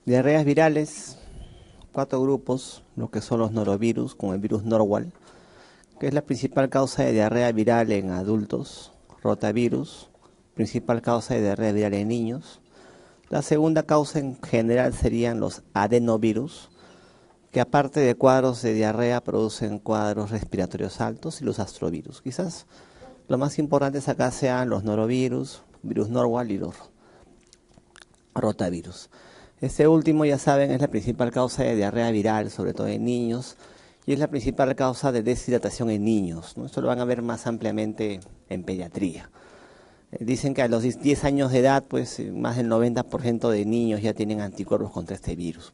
Diarreas virales, cuatro grupos, lo que son los norovirus, con el virus Norwal, que es la principal causa de diarrea viral en adultos, rotavirus, principal causa de diarrea viral en niños. La segunda causa en general serían los adenovirus, que aparte de cuadros de diarrea producen cuadros respiratorios altos, y los astrovirus. Quizás lo más importantes acá sean los norovirus, virus Norwal y los rotavirus. Este último, ya saben, es la principal causa de diarrea viral, sobre todo en niños, y es la principal causa de deshidratación en niños, ¿no? Esto lo van a ver más ampliamente en pediatría. Dicen que a los 10 años de edad, pues más del 90% de niños ya tienen anticuerpos contra este virus.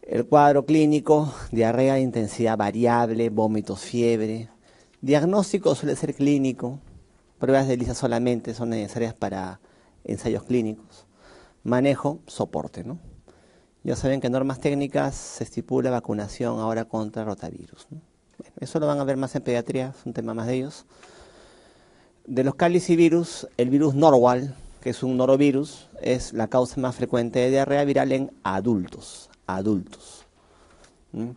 El cuadro clínico: diarrea de intensidad variable, vómitos, fiebre. Diagnóstico suele ser clínico. Pruebas de ELISA solamente son necesarias para ensayos clínicos. Manejo: soporte, ¿no? Ya saben que en normas técnicas se estipula vacunación ahora contra rotavirus, ¿no? Bueno, eso lo van a ver más en pediatría, es un tema más de ellos. De los calicivirus, el virus Norwal, que es un norovirus, es la causa más frecuente de diarrea viral en adultos. ¿Mm?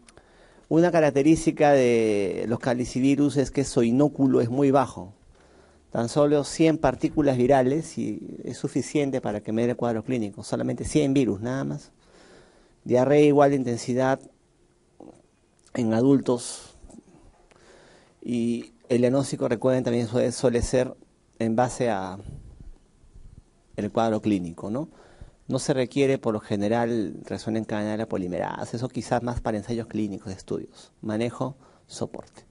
Una característica de los calicivirus es que su inóculo es muy bajo. Tan solo 100 partículas virales y es suficiente para que me dé el cuadro clínico. Solamente 100 virus, nada más. Diarrea igual de intensidad en adultos. Y el diagnóstico, recuerden, también suele ser en base a el cuadro clínico, ¿no? No se requiere por lo general reacción en cadena de la polimerasa, eso quizás más para ensayos clínicos de estudios. Manejo, soporte.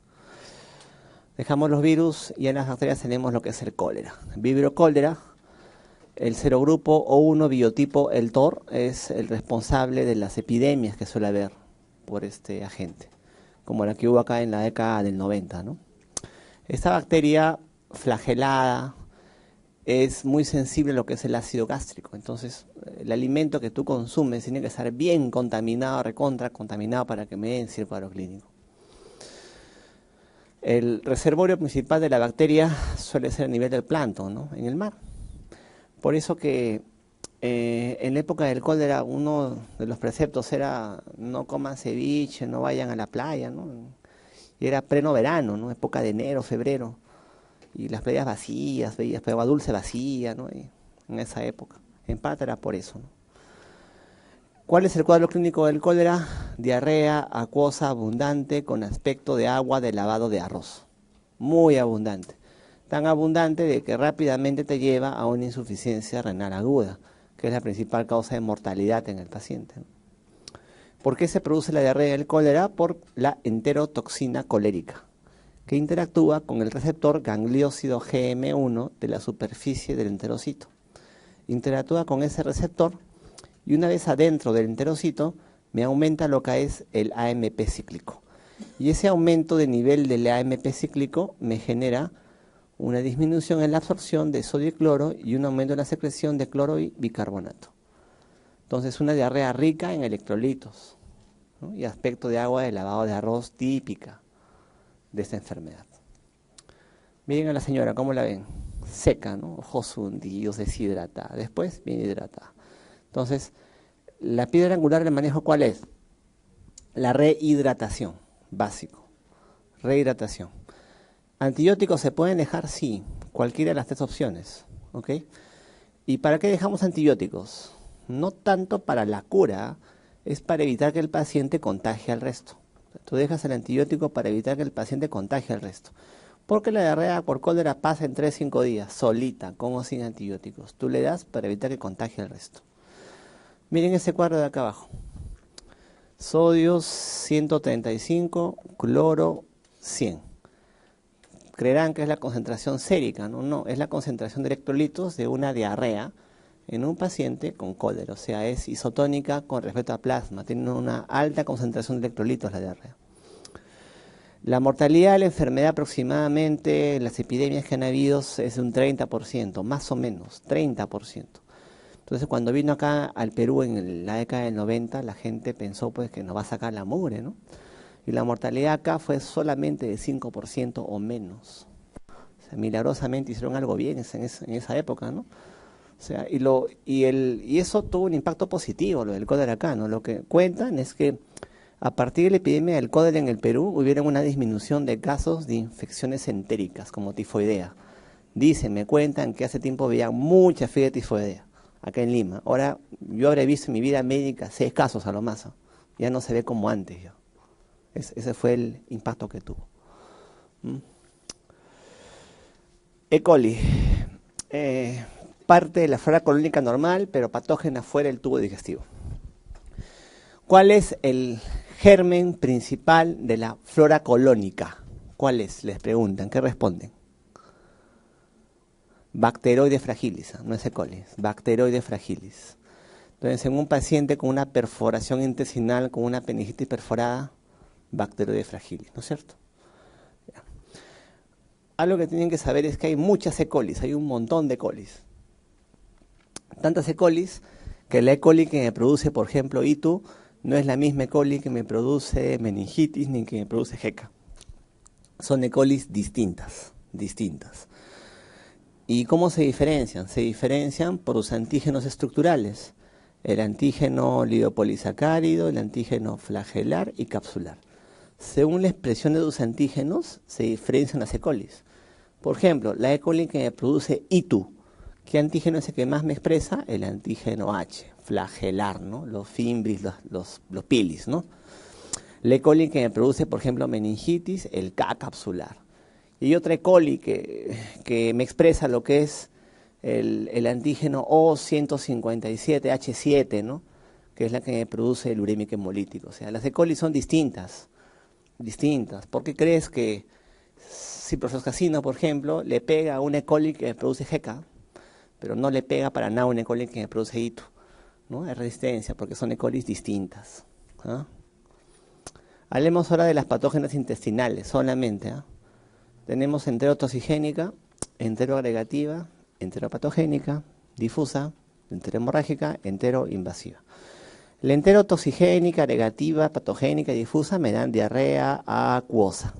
Dejamos los virus y en las bacterias tenemos lo que es el cólera. Vibrio cólera, el serogrupo O1 biotipo el TOR es el responsable de las epidemias que suele haber por este agente, como la que hubo acá en la década del 90, ¿no? Esta bacteria flagelada es muy sensible a lo que es el ácido gástrico. Entonces, el alimento que tú consumes tiene que estar bien contaminado, recontra contaminado, para que me den cierto cuadro clínico. El reservorio principal de la bacteria suele ser a nivel del plancton, ¿no? En el mar. Por eso que en la época del cólera uno de los preceptos era: no coman ceviche, no vayan a la playa, ¿no? Y era pleno verano, ¿no? Época de enero, febrero. Y las playas vacías, veías agua dulce vacía, ¿no? Y en esa época. En parte era por eso, ¿no? ¿Cuál es el cuadro clínico del cólera? Diarrea acuosa abundante con aspecto de agua de lavado de arroz. Muy abundante. Tan abundante de que rápidamente te lleva a una insuficiencia renal aguda, que es la principal causa de mortalidad en el paciente, ¿no? ¿Por qué se produce la diarrea del cólera? Por la enterotoxina colérica, que interactúa con el receptor gangliósido GM1 de la superficie del enterocito. Interactúa con ese receptor y una vez adentro del enterocito me aumenta lo que es el AMP cíclico. Y ese aumento de nivel del AMP cíclico me genera una disminución en la absorción de sodio y cloro y un aumento en la secreción de cloro y bicarbonato. Entonces, una diarrea rica en electrolitos, ¿no? Y aspecto de agua de lavado de arroz típica de esta enfermedad. Miren a la señora, ¿cómo la ven? Seca, ¿no? Ojos hundidos, deshidratada. Después, bien hidratada. Entonces, la piedra angular del manejo, ¿cuál es? La rehidratación, básico. Rehidratación. ¿Antibióticos se pueden dejar? Sí, cualquiera de las tres opciones, ¿ok? ¿Y para qué dejamos antibióticos? No tanto para la cura, es para evitar que el paciente contagie al resto. Tú dejas el antibiótico para evitar que el paciente contagie al resto. Porque la diarrea por cólera pasa en 3-5 días, solita, con o sin antibióticos. Tú le das para evitar que contagie al resto. Miren ese cuadro de acá abajo. Sodio 135, cloro 100. Creerán que es la concentración sérica, ¿no? No, es la concentración de electrolitos de una diarrea en un paciente con cólera. O sea, es isotónica con respecto a plasma. Tiene una alta concentración de electrolitos la diarrea. La mortalidad de la enfermedad aproximadamente, las epidemias que han habido, es de un 30%, más o menos, 30%. Entonces, cuando vino acá al Perú en la década del 90, la gente pensó pues que nos va a sacar la mugre, ¿no? Y la mortalidad acá fue solamente de 5% o menos. O sea, milagrosamente hicieron algo bien en esa época, ¿no? O sea, y eso tuvo un impacto positivo, lo del cólera acá, ¿no? Lo que cuentan es que a partir de la epidemia del cólera en el Perú, hubieron una disminución de casos de infecciones entéricas, como tifoidea. Dicen, me cuentan que hace tiempo veían mucha fiebre tifoidea, acá en Lima. Ahora, yo habré visto en mi vida médica 6 casos a lo más, ¿no? Ya no se ve como antes. Ya. Ese fue el impacto que tuvo. ¿Mm? E. coli. Parte de la flora colónica normal, pero patógena fuera del tubo digestivo. ¿Cuál es el germen principal de la flora colónica? ¿Cuál es? Les preguntan. ¿Qué responden? Bacteroides fragilis, no es E. coli, es Bacteroides fragilis. Entonces, en un paciente con una perforación intestinal, con una apendicitis perforada, Bacteroides fragilis, ¿no es cierto? Ya. Algo que tienen que saber es que hay muchas E. colis, hay un montón de E. colis. Tantas E. colis que la E. coli que me produce, por ejemplo, ITU, no es la misma E. coli que me produce meningitis ni que me produce jeca. Son E. colis distintas. ¿Y cómo se diferencian? Se diferencian por los antígenos estructurales. El antígeno lipopolisacárido, el antígeno flagelar y capsular. Según la expresión de los antígenos, se diferencian las E. colis. Por ejemplo, la E. coli que me produce ITU. ¿Qué antígeno es el que más me expresa? El antígeno H, flagelar, ¿no? Los fimbris, los pilis, ¿no? La E. coli que me produce, por ejemplo, meningitis, el K capsular. Y otra E. coli que me expresa lo que es el antígeno O157H7, ¿no? Que es la que me produce el urémico hemolítico. O sea, las E. coli son distintas. ¿Por qué crees que ciprofloxacino, por ejemplo, le pega a una E. coli que me produce jeca, pero no le pega para nada a una E. coli que me produce ITU? ¿No? Hay resistencia porque son E. colis distintas. ¿Ah? Hablemos ahora de las patógenas intestinales solamente. ¿Ah? Tenemos enterotoxigénica, enteroagregativa, enteropatogénica, difusa, enterohemorrágica, enteroinvasiva. La enterotoxigénica, agregativa, patogénica y difusa me dan diarrea acuosa.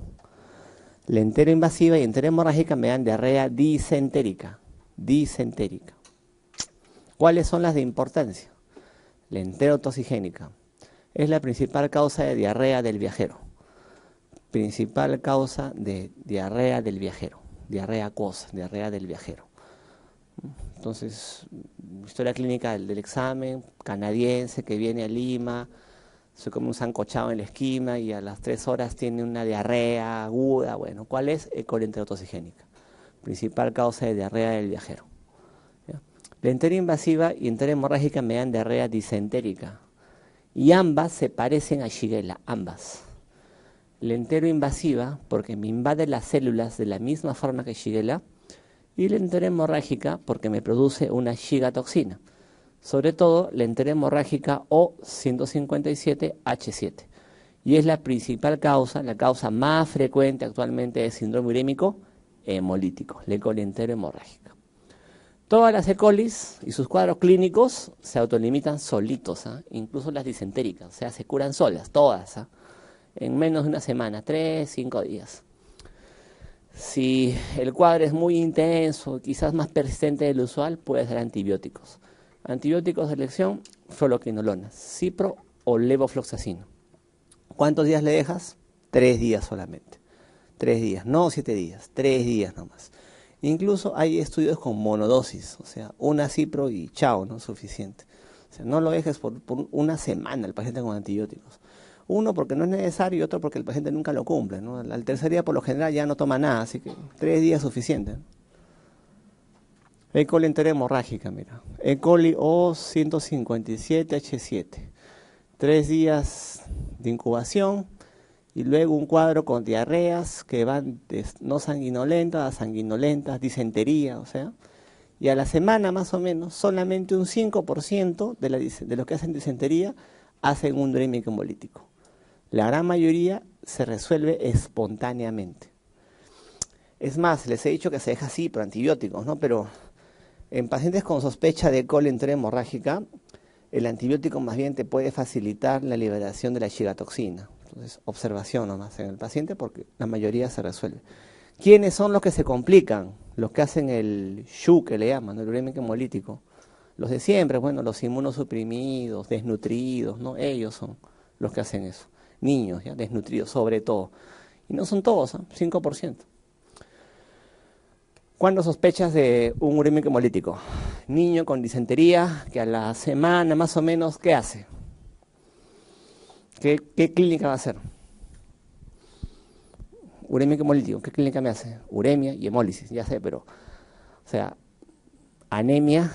La enteroinvasiva y enterohemorrágica me dan diarrea disentérica. ¿Cuáles son las de importancia? La enterotoxigénica es la principal causa de diarrea del viajero. Principal causa de diarrea del viajero. Diarrea acuosa, diarrea del viajero. Entonces, historia clínica del examen, canadiense que viene a Lima, se come un sancochado en la esquina y a las 3 horas tiene una diarrea aguda. Bueno, ¿cuál es? E. coli enterotoxigénica. Principal causa de diarrea del viajero. ¿Ya? La enteroinvasiva y enterohemorrágica me dan diarrea disentérica. Y ambas se parecen a Shigella, ambas. La enteroinvasiva, porque me invade las células de la misma forma que Shigella, y la enterohemorrágica, porque me produce una Shiga-toxina. Sobre todo la enterohemorrágica O157H7. Y es la principal causa, la causa más frecuente actualmente de síndrome urémico hemolítico, la E. coli enterohemorrágica. Todas las E. colis y sus cuadros clínicos se autolimitan solitos, ¿eh? Incluso las disentéricas, o sea, se curan solas, todas, ¿eh? En menos de una semana, 3, 5 días. Si el cuadro es muy intenso, quizás más persistente del usual, puede ser antibióticos. Antibióticos de elección, fluoroquinolonas, cipro o levofloxacino. ¿Cuántos días le dejas? 3 días solamente. 3 días, no 7 días, 3 días nomás. Incluso hay estudios con monodosis, o sea, una cipro y chao, ¿no? Suficiente. O sea, no lo dejes por una semana el paciente con antibióticos. Uno, porque no es necesario, y otro, porque el paciente nunca lo cumple, ¿no? Al tercer día, por lo general, ya no toma nada, así que 3 días es suficiente. E. coli enterohemorrágica, mira. E. coli O157H7. 3 días de incubación y luego un cuadro con diarreas que van de no sanguinolentas a sanguinolentas, disentería, o sea. Y a la semana, más o menos, solamente un 5% de los que hacen disentería hacen un urémico hemolítico. La gran mayoría se resuelve espontáneamente. Es más, les he dicho que se deja así por antibióticos, ¿no? Pero en pacientes con sospecha de E. coli enterohemorrágica, el antibiótico más bien te puede facilitar la liberación de la Shiga-toxina. Entonces, observación nomás en el paciente porque la mayoría se resuelve. ¿Quiénes son los que se complican? Los que hacen el SHU, que le llaman, el urémico hemolítico. Los de siempre, bueno, los inmunosuprimidos, desnutridos, ¿no? Ellos son los que hacen eso. Niños, ¿ya? Desnutridos, sobre todo. Y no son todos, ¿eh? 5%. ¿Cuándo sospechas de un urémico hemolítico? Niño con disentería, que a la semana más o menos, ¿qué hace? ¿Qué clínica va a hacer? Urémico hemolítico, ¿qué clínica me hace? Uremia y hemólisis, ya sé, pero, o sea, anemia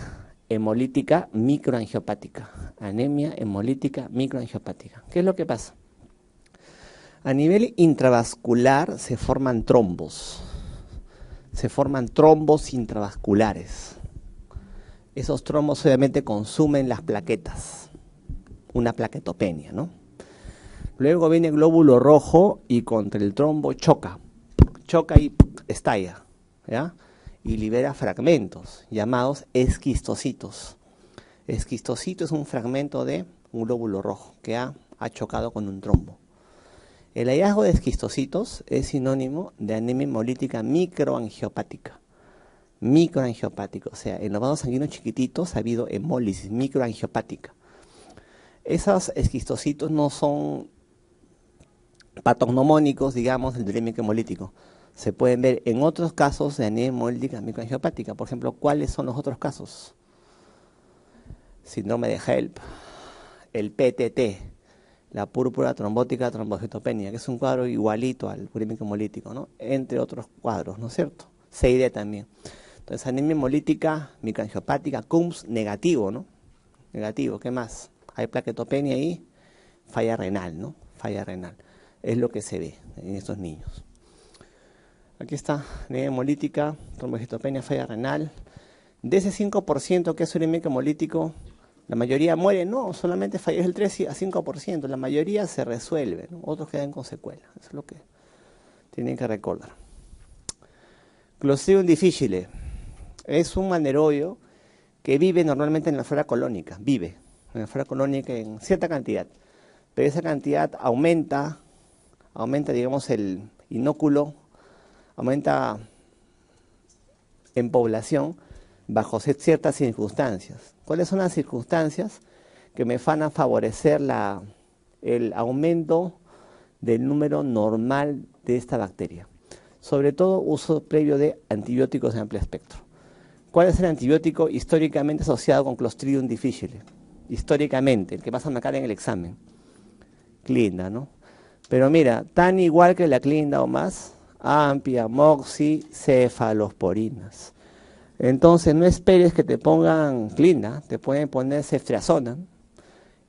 hemolítica microangiopática. Anemia hemolítica microangiopática. ¿Qué es lo que pasa? A nivel intravascular se forman trombos. Se forman trombos intravasculares. Esos trombos obviamente consumen las plaquetas. Una plaquetopenia, ¿no? Luego viene el glóbulo rojo y contra el trombo choca. Choca y estalla, ¿ya? Y libera fragmentos llamados esquistocitos. Esquistocito es un fragmento de un glóbulo rojo que ha chocado con un trombo. El hallazgo de esquistocitos es sinónimo de anemia hemolítica microangiopática. Microangiopática, o sea, en los vasos sanguíneos chiquititos ha habido hemólisis microangiopática. Esos esquistocitos no son patognomónicos, digamos, del urémico hemolítico. Se pueden ver en otros casos de anemia hemolítica microangiopática. Por ejemplo, ¿cuáles son los otros casos? Síndrome de HELP, el PTT, la púrpura trombótica trombocitopenia, que es un cuadro igualito al urémico hemolítico, ¿no? Entre otros cuadros, ¿no es cierto? CID también. Entonces, anemia hemolítica microangiopática, CUMS negativo, ¿no? Negativo, ¿qué más? Hay plaquetopenia y falla renal, ¿no? Falla renal. Es lo que se ve en estos niños. Aquí está, anemia hemolítica, trombocitopenia, falla renal. De ese 5% que es urémico hemolítico, la mayoría muere, no, solamente fallece el 3 a 5%, la mayoría se resuelve, ¿no? Otros quedan con secuelas, eso es lo que tienen que recordar. Clostridium difficile es un anaerobio que vive normalmente en la flora colónica, vive en la flora colónica en cierta cantidad, pero esa cantidad aumenta, digamos, el inóculo, aumenta en población bajo ciertas circunstancias. ¿Cuáles son las circunstancias que me van a favorecer el aumento del número normal de esta bacteria? Sobre todo uso previo de antibióticos de amplio espectro. ¿Cuál es el antibiótico históricamente asociado con Clostridium difficile? Históricamente, el que vas a marcar en el examen. Clinda, ¿no? Pero mira, tan igual que la clinda o más, ampia, moxi, cefalosporinas. Entonces no esperes que te pongan clinda, te pueden poner ceftriaxona,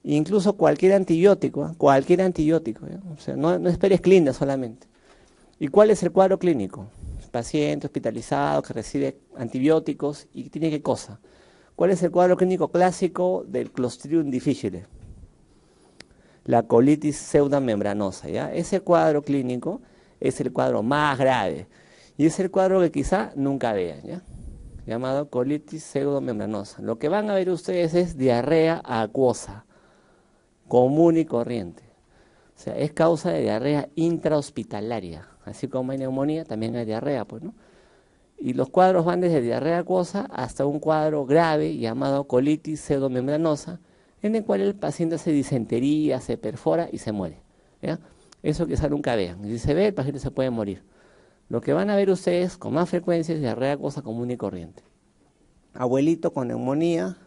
incluso cualquier antibiótico, ¿eh? Cualquier antibiótico, ¿eh? O sea, no esperes clinda solamente. ¿Y cuál es el cuadro clínico? Paciente hospitalizado que recibe antibióticos y tiene qué cosa. ¿Cuál es el cuadro clínico clásico del Clostridium difficile? La colitis pseudomembranosa, ¿ya? Ese cuadro clínico es el cuadro más grave y es el cuadro que quizá nunca vean, ¿ya? Llamado colitis pseudomembranosa. Lo que van a ver ustedes es diarrea acuosa, común y corriente. O sea, es causa de diarrea intrahospitalaria. Así como hay neumonía, también hay diarrea, pues, ¿no? Y los cuadros van desde diarrea acuosa hasta un cuadro grave llamado colitis pseudomembranosa, en el cual el paciente se disentería, se perfora y se muere, ¿ya? Eso quizá nunca vean. Y si se ve, el paciente se puede morir. Lo que van a ver ustedes con más frecuencia es diarrea acuosa común y corriente. Abuelito con neumonía,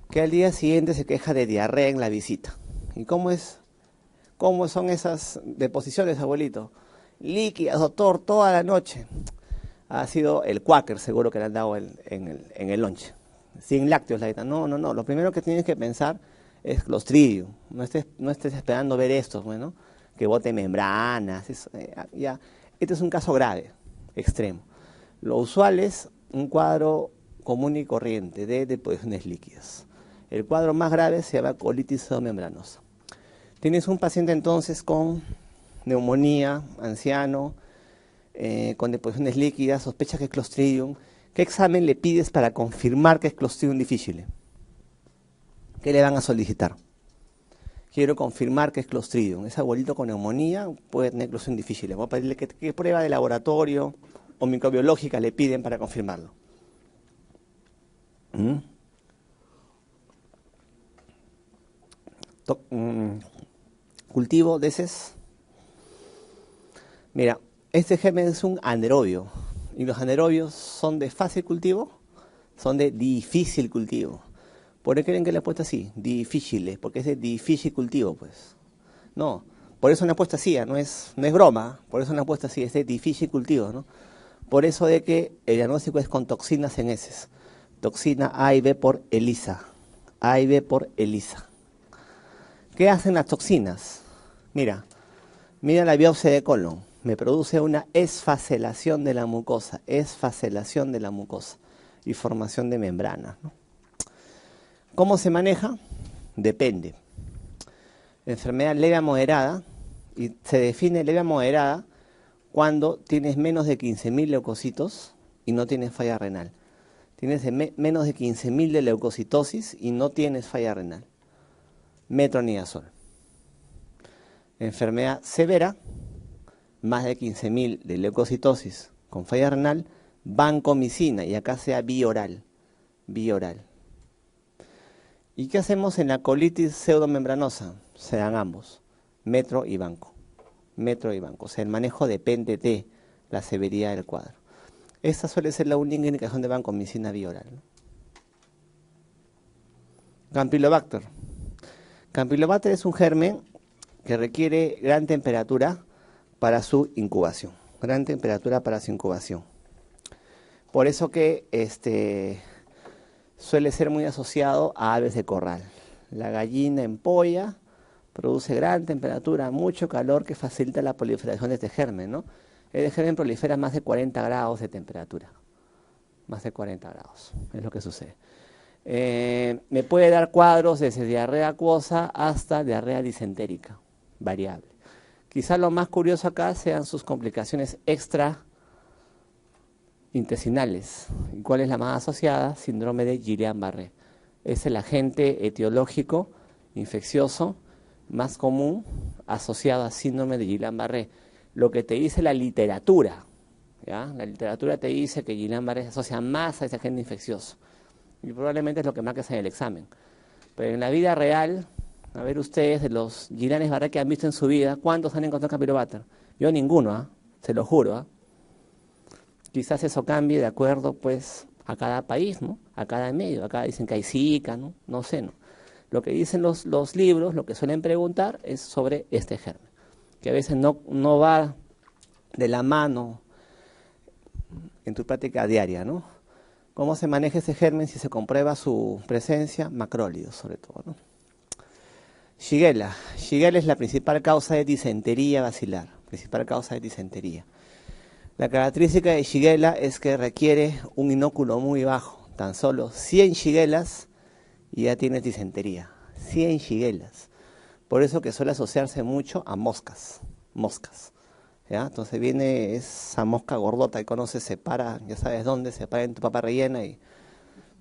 que al día siguiente se queja de diarrea en la visita. ¿Y cómo son esas deposiciones, abuelito? Líquidas, doctor, toda la noche. Ha sido el Quaker, seguro que le han dado en el lunch. Sin lácteos, la dieta. No. Lo primero que tienes que pensar es Clostridium. No estés esperando ver esto, bueno, que bote membranas. Ya. Este es un caso grave, extremo. Lo usual es un cuadro común y corriente de deposiciones líquidas. El cuadro más grave se llama colitis pseudomembranosa. Tienes un paciente entonces con neumonía, anciano, con deposiciones líquidas, sospecha que es Clostridium. ¿Qué examen le pides para confirmar que es Clostridium difficile? ¿Qué le van a solicitar? Quiero confirmar que es Clostridium. Ese abuelito con neumonía puede tener Clostridium difficile. Voy a pedirle qué prueba de laboratorio o microbiológica le piden para confirmarlo. cultivo de heces. Mira, este germen es un anaerobio. Y los anaerobios son de fácil cultivo, son de difícil cultivo. ¿Por qué creen que le he puesto así? Difíciles, porque es de difícil cultivo, pues. No, por eso le he puesto así, no es broma, por eso le he puesto así, es de difícil cultivo, ¿no? Por eso de que el diagnóstico es con toxinas en heces. Toxina A y B por ELISA. A y B por ELISA. ¿Qué hacen las toxinas? Mira la biopsia de colon. Me produce una esfacelación de la mucosa, y formación de membranas, ¿no? ¿Cómo se maneja? Depende. Enfermedad leve a moderada, y se define leve a moderada cuando tienes menos de 15.000 leucocitos y no tienes falla renal. Tienes menos de 15.000 de leucocitosis y no tienes falla renal. Metronidazol. Enfermedad severa, más de 15.000 de leucocitosis con falla renal, vancomicina, y acá sea vía oral. ¿Y qué hacemos en la colitis pseudomembranosa? Se dan ambos, metro y banco. O sea, el manejo depende de la severidad del cuadro. Esta suele ser la única indicación de vancomicina vía oral, ¿no? Campylobacter. Campylobacter es un germen que requiere gran temperatura para su incubación. Por eso que suele ser muy asociado a aves de corral. La gallina en polla produce gran temperatura, mucho calor que facilita la proliferación de este germen, ¿no? El germen prolifera más de 40 grados de temperatura. Más de 40 grados, es lo que sucede. Me puede dar cuadros desde diarrea acuosa hasta diarrea disentérica, variable. Quizá lo más curioso acá sean sus complicaciones extraintestinales. ¿Y cuál es la más asociada? Síndrome de Guillain-Barré. Es el agente etiológico infeccioso más común asociado a síndrome de Guillain-Barré. Lo que te dice la literatura, ¿ya? La literatura te dice que Guillain-Barré se asocia más a ese agente infeccioso. Y probablemente es lo que marcas en el examen. Pero en la vida real, a ver ustedes, de los Guillain-Barré que han visto en su vida, ¿cuántos han encontrado Campylobacter? Yo ninguno, se lo juro. Quizás eso cambie de acuerdo pues a cada país, ¿no? A cada medio. Acá dicen que hay Zika, ¿no? No sé, ¿no? Lo que dicen los libros, lo que suelen preguntar es sobre este germen, que a veces no va de la mano en tu práctica diaria, ¿no? ¿Cómo se maneja ese germen si se comprueba su presencia? Macrólidos, sobre todo, ¿no? Shigella. Shigella es la principal causa de disentería basilar. La característica de Shigella es que requiere un inóculo muy bajo, tan solo 100 Shigellas y ya tienes disentería. 100 Shigellas. Por eso que suele asociarse mucho a moscas. ¿Ya? Entonces viene esa mosca gordota que conoces, se para, ya sabes dónde, se para en tu papa rellena y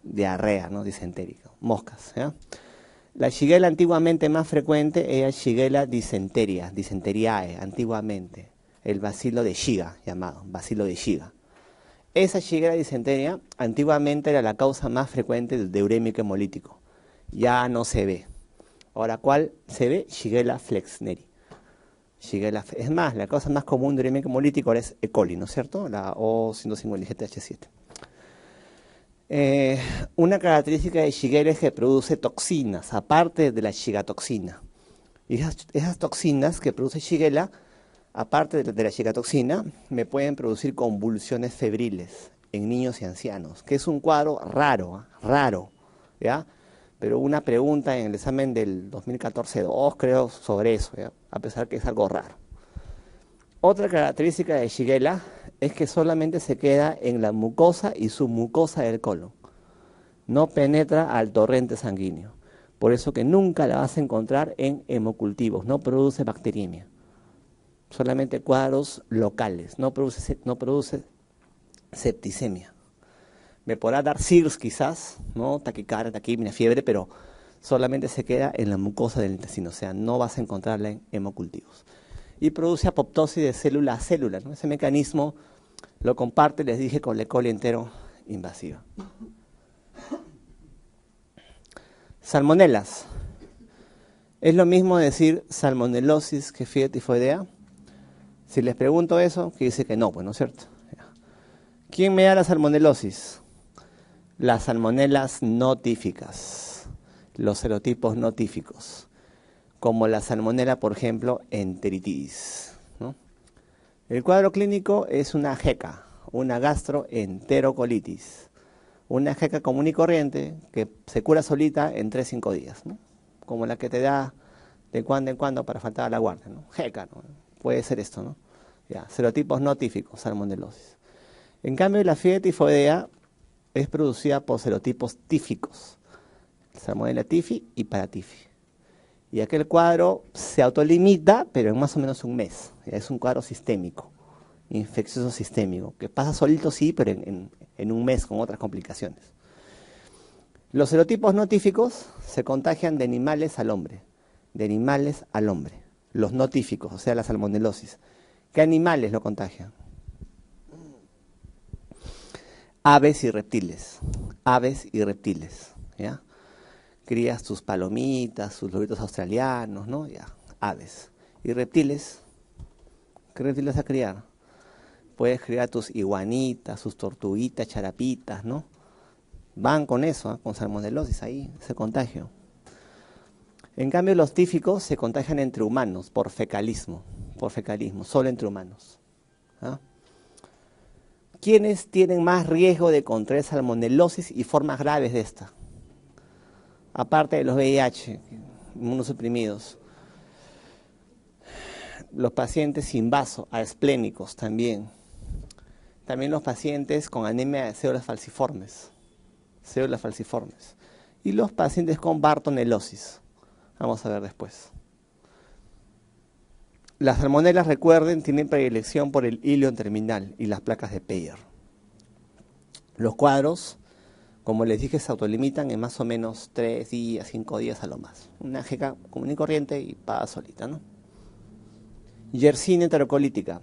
diarrea, ¿no? Disentérica. Moscas, ¿ya? La Shigella antiguamente más frecuente era Shigella Dysenteriae, antiguamente. El bacilo de Shiga, llamado bacilo de Shiga. Esa Shigella disenteria antiguamente era la causa más frecuente de urémico hemolítico. Ya no se ve. Ahora, ¿cuál se ve? Shigella flexneri. Es más, la causa más común de urémico hemolítico ahora es E. coli, ¿no es cierto? La O157H7. Una característica de Shigella es que produce toxinas, aparte de la shigatoxina. Y esas toxinas que produce Shigella, aparte de la shigatoxina, me pueden producir convulsiones febriles en niños y ancianos, que es un cuadro raro, ¿ya? Pero una pregunta en el examen del 2014-2, creo, sobre eso, ¿ya? A pesar que es algo raro. Otra característica de Shigella es que solamente se queda en la mucosa y submucosa del colon. No penetra al torrente sanguíneo. Por eso que nunca la vas a encontrar en hemocultivos, no produce bacteriemia. Solamente cuadros locales, no produce septicemia. Me podrá dar SIRS quizás, ¿no? Taquicardia, taquipnea, fiebre, pero solamente se queda en la mucosa del intestino, o sea, no vas a encontrarla en hemocultivos. Y produce apoptosis de célula a célula, ¿no? Ese mecanismo lo comparte, les dije, con la E. coli entero invasiva. Salmonelas. ¿Es lo mismo decir salmonelosis que fiebre tifoidea? Si les pregunto eso, que dice que no, pues no es cierto. ¿Quién me da la salmonelosis? Las salmonelas no tíficas, los serotipos no tíficos, como la salmonela, por ejemplo, enteritidis, ¿no? El cuadro clínico es una jeca, una gastroenterocolitis, una jeca común y corriente que se cura solita en 3-5 días, ¿no? Como la que te da de cuando en cuando para faltar a la guardia, ¿no? Jeca, ¿no? Puede ser esto, ¿no? Ya, serotipos no tíficos, salmonelosis. En cambio, la fiebre tifoidea es producida por serotipos tíficos, salmonella tifi y paratifi. Y aquel cuadro se autolimita, pero en más o menos un mes. Es un cuadro sistémico, infeccioso sistémico, que pasa solito sí, pero en un mes con otras complicaciones. Los serotipos no tíficos se contagian de animales al hombre, de animales al hombre. Los no tíficos, o sea, la salmonelosis. ¿Qué animales lo contagian? Aves y reptiles, ¿ya? Crías tus palomitas, tus lobitos australianos, ¿no? Ya, aves. Y reptiles, ¿qué reptiles vas a criar? Puedes criar tus iguanitas, sus tortuguitas, charapitas, ¿no? Van con eso, ¿eh? Con salmonelosis ahí, ese contagio. En cambio, los tíficos se contagian entre humanos, por fecalismo, solo entre humanos. ¿Ah? ¿Quiénes tienen más riesgo de contraer salmonelosis y formas graves de esta? Aparte de los VIH, inmunosuprimidos. Los pacientes sin vaso, aesplénicos también. También los pacientes con anemia de células falciformes. Y los pacientes con bartonelosis. Vamos a ver después. Las salmonelas, recuerden, tienen predilección por el ilion terminal y las placas de Peyer. Los cuadros, como les dije, se autolimitan en más o menos 3 días, 5 días a lo más. Una jeca común y corriente y paga solita, ¿no? Yersinia enterocolítica.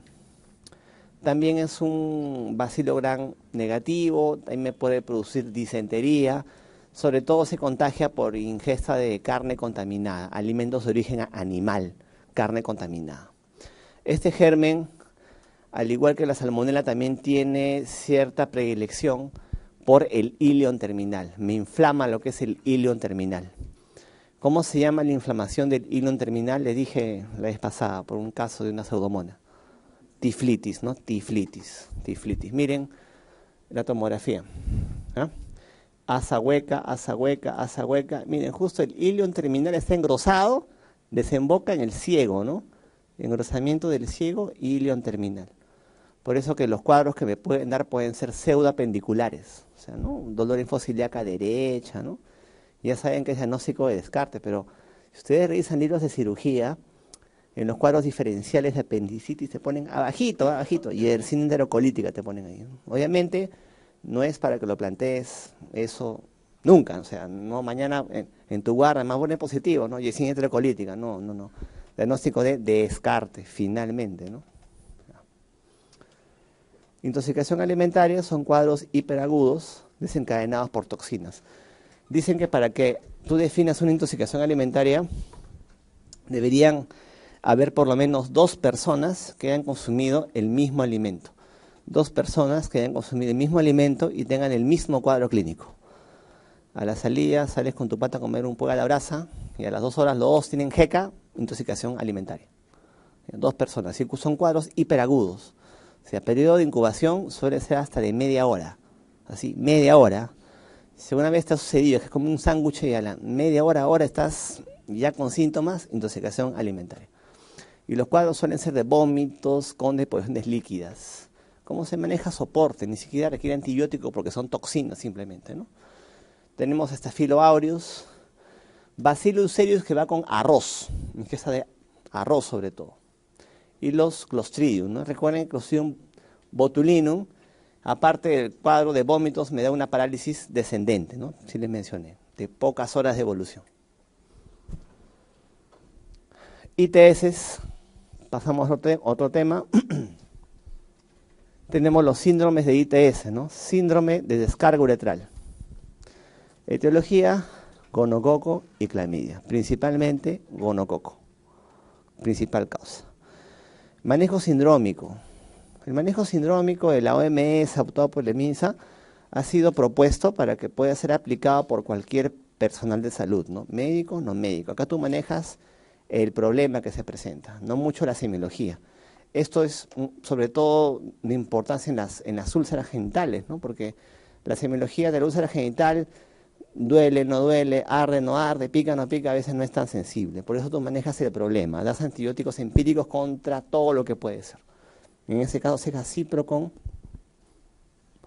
También es un bacilo gram negativo, también me puede producir disentería. Sobre todo se contagia por ingesta de carne contaminada, alimentos de origen animal, carne contaminada. Este germen, al igual que la salmonela, también tiene cierta predilección por el ilion terminal. Me inflama lo que es el ilion terminal. ¿Cómo se llama la inflamación del ilion terminal? Les dije la vez pasada, por un caso de una pseudomona. Tiflitis, ¿no? Tiflitis. Miren la tomografía. ¿Ah? Asa hueca. Miren, justo el ilion terminal está engrosado, desemboca en el ciego, ¿no? Engrosamiento del ciego, ilion terminal. Por eso que los cuadros que me pueden dar pueden ser pseudopendiculares, o sea, ¿no? Un dolor en fosa ilíaca derecha, ¿no? Ya saben que es diagnóstico de descarte, pero si ustedes revisan libros de cirugía, en los cuadros diferenciales de apendicitis te ponen abajito, y yersinia enterocolítica te ponen ahí, ¿no? Obviamente no es para que lo plantees eso nunca, o sea, no mañana en tu guarda más pone positivo, ¿no? Yersinia enterocolítica, no. Diagnóstico de descarte, finalmente, ¿no? Intoxicación alimentaria son cuadros hiperagudos desencadenados por toxinas. Dicen que para que tú definas una intoxicación alimentaria, deberían haber por lo menos 2 personas que hayan consumido el mismo alimento. 2 personas que hayan consumido el mismo alimento y tengan el mismo cuadro clínico. A la salida sales con tu pata a comer un pollo a la brasa y a las 2 horas los 2 tienen jeca, intoxicación alimentaria. 2 personas, y son cuadros hiperagudos. O sea, periodo de incubación suele ser hasta de media hora. Así, media hora. Si alguna vez te ha sucedido que es como un sándwich y a la media hora, ahora estás ya con síntomas, intoxicación alimentaria. Y los cuadros suelen ser de vómitos con deposiciones líquidas. ¿Cómo se maneja? Soporte, ni siquiera requiere antibiótico porque son toxinas simplemente, ¿no? Tenemos Staphylo aureus, Bacillus cereus que va con arroz, ingesta de arroz sobre todo. Y los Clostridium, ¿no? Recuerden Clostridium botulinum, aparte del cuadro de vómitos, me da una parálisis descendente, ¿no? Sí les mencioné, de pocas horas de evolución. ITS, pasamos a otro tema. Tenemos los síndromes de ITS, ¿no? Síndrome de descarga uretral. Etiología, gonococo y clamidia. Principalmente gonococo. Principal causa. Manejo sindrómico. El manejo sindrómico de la OMS, optado por el MINSA, ha sido propuesto para que pueda ser aplicado por cualquier personal de salud, ¿no? Médico, no médico. Acá tú manejas el problema que se presenta, no mucho la semiología. Esto es sobre todo de importancia en las úlceras genitales, ¿no? Porque la semiología de la úlcera genital duele, no duele, arde, no arde, pica, no pica, a veces no es tan sensible. Por eso tú manejas el problema, das antibióticos empíricos contra todo lo que puede ser. En ese caso sería cipro con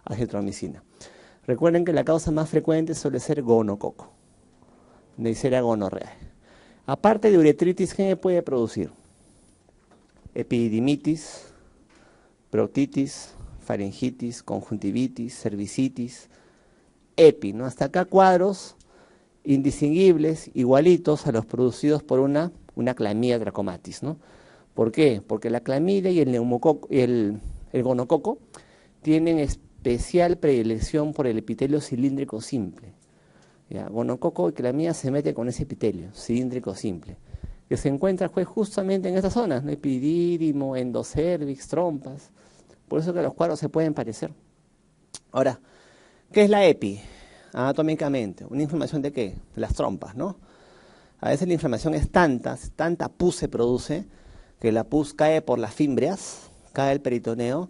acitromicina. Recuerden que la causa más frecuente suele ser gonococo, Neisseria gonorrhoeae. Aparte de uretritis, ¿qué me puede producir? Epididimitis, proctitis, faringitis, conjuntivitis, cervicitis, epi, ¿no? Hasta acá cuadros indistinguibles, igualitos a los producidos por una clamidia trachomatis, ¿no? ¿Por qué? Porque la clamidia y el neumococo, el gonococo tienen especial predilección por el epitelio cilíndrico simple. ¿Ya? Gonococo y clamidia se mete con ese epitelio cilíndrico simple, que se encuentra pues, justamente en estas zonas, ¿no? Epidídimo, endocervix, trompas. Por eso que los cuadros se pueden parecer. Ahora, ¿qué es la epi? Anatómicamente, ¿una inflamación de qué? De las trompas, ¿no? A veces la inflamación es tanta pus se produce, que la pus cae por las fímbrias, cae el peritoneo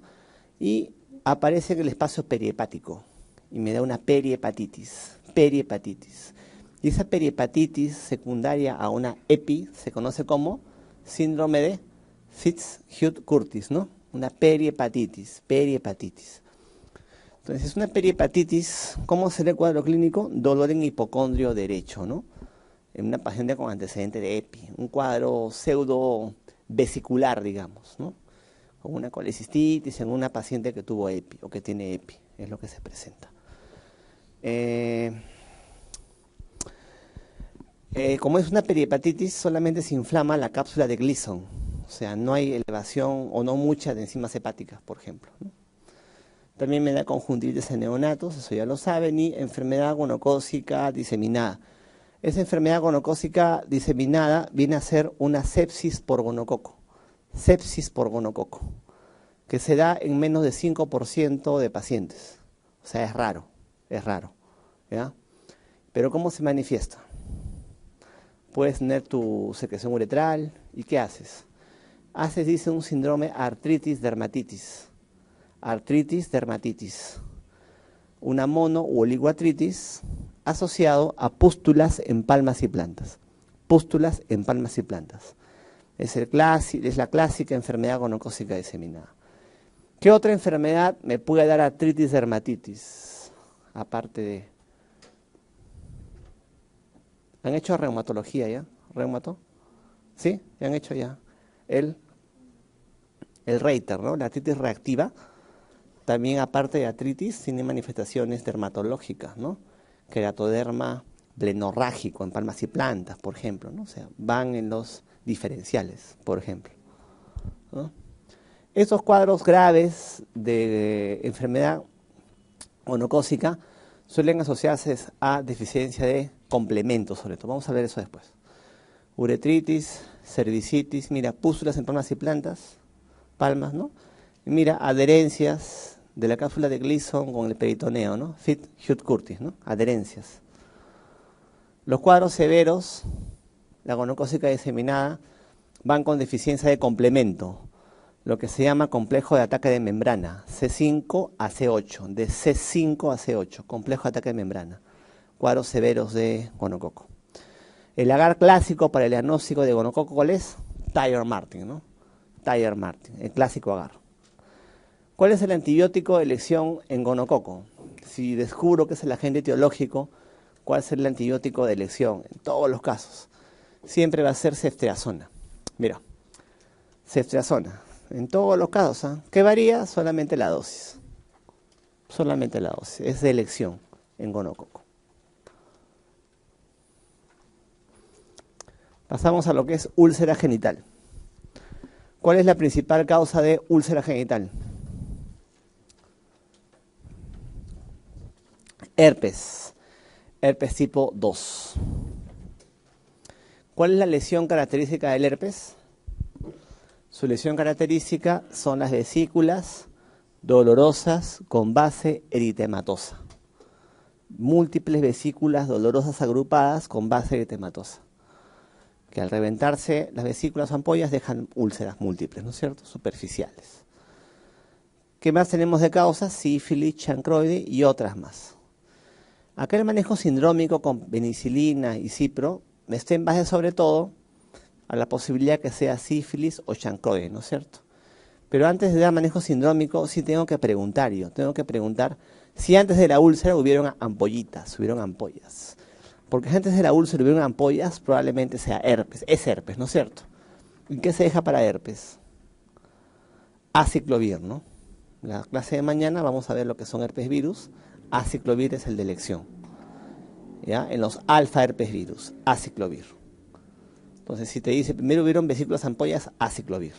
y aparece en el espacio perihepático y me da una perihepatitis. Y esa perihepatitis secundaria a una epi se conoce como síndrome de Fitz-Hugh-Curtis, ¿no? Una perihepatitis. Entonces, es una perihepatitis, ¿cómo será el cuadro clínico? Dolor en hipocondrio derecho, ¿no? En una paciente con antecedente de EPI, un cuadro pseudo vesicular, digamos, ¿no? Con una colecistitis en una paciente que tuvo EPI o que tiene EPI, es lo que se presenta. Como es una perihepatitis, solamente se inflama la cápsula de Gleason, o sea, no hay elevación o no mucha de enzimas hepáticas, por ejemplo, ¿no? También me da conjuntivitis en neonatos, eso ya lo saben, y enfermedad gonocócica diseminada. Esa enfermedad gonocócica diseminada viene a ser una sepsis por gonococo, que se da en menos de 5% de pacientes. O sea, es raro, ¿ya? Pero ¿cómo se manifiesta? Puedes tener tu secreción uretral, ¿y qué haces? Dice, un síndrome artritis-dermatitis. Una mono u oligoartritis asociado a pústulas en palmas y plantas. Es la clásica enfermedad gonocócica diseminada. ¿Qué otra enfermedad me puede dar artritis dermatitis? Aparte de... ¿Han hecho reumatología ya? ¿Reumato? ¿Sí? ¿Ya han hecho ya? El Reiter, ¿no? La artritis reactiva. También, aparte de artritis, tiene manifestaciones dermatológicas, ¿no? Queratoderma blenorrágico en palmas y plantas, por ejemplo, ¿no? O sea, van en los diferenciales, por ejemplo, ¿no? Estos cuadros graves de enfermedad gonocócica suelen asociarse a deficiencia de complementos, sobre todo. Vamos a ver eso después. Uretritis, cervicitis, mira, pústulas en palmas y plantas, palmas, ¿no? Y mira, adherencias de la cápsula de Gleason con el peritoneo, ¿no? Fitz-Hugh-Curtis, ¿no? Adherencias. Los cuadros severos, la gonocócica diseminada, van con deficiencia de complemento, lo que se llama complejo de ataque de membrana, C5 a C8, de C5 a C8, complejo de ataque de membrana, cuadros severos de gonococo. El agar clásico para el diagnóstico de gonococo, ¿cuál es? Thayer-Martin, ¿no? Thayer-Martin, el clásico agar. ¿Cuál es el antibiótico de elección en gonococo? Si descubro que es el agente etiológico, ¿cuál es el antibiótico de elección? En todos los casos, siempre va a ser ceftriaxona. Mira, ceftriaxona. En todos los casos, ¿eh? ¿Qué varía? Solamente la dosis. Es de elección en gonococo. Pasamos a lo que es úlcera genital. ¿Cuál es la principal causa de úlcera genital? Herpes. Herpes tipo 2. ¿Cuál es la lesión característica del herpes? Su lesión característica son las vesículas dolorosas con base eritematosa. Múltiples vesículas dolorosas agrupadas con base eritematosa, que al reventarse las vesículas o ampollas dejan úlceras múltiples, ¿no es cierto? Superficiales. ¿Qué más tenemos de causas? Sífilis, chancroide y otras más. Acá el manejo sindrómico con penicilina y cipro está en base sobre todo a la posibilidad que sea sífilis o chancroide, ¿no es cierto? Pero antes de dar manejo sindrómico sí tengo que preguntar si antes de la úlcera hubieron ampollitas, hubieron ampollas. Porque antes de la úlcera hubieron ampollas, probablemente sea herpes. Es herpes, ¿no es cierto? ¿Y qué se deja para herpes? Aciclovir, ¿no? En la clase de mañana vamos a ver lo que son herpes virus. Aciclovir es el de elección, ¿ya? En los alfa herpes virus, aciclovir. Entonces, si te dice primero hubieron vesículas ampollas, aciclovir.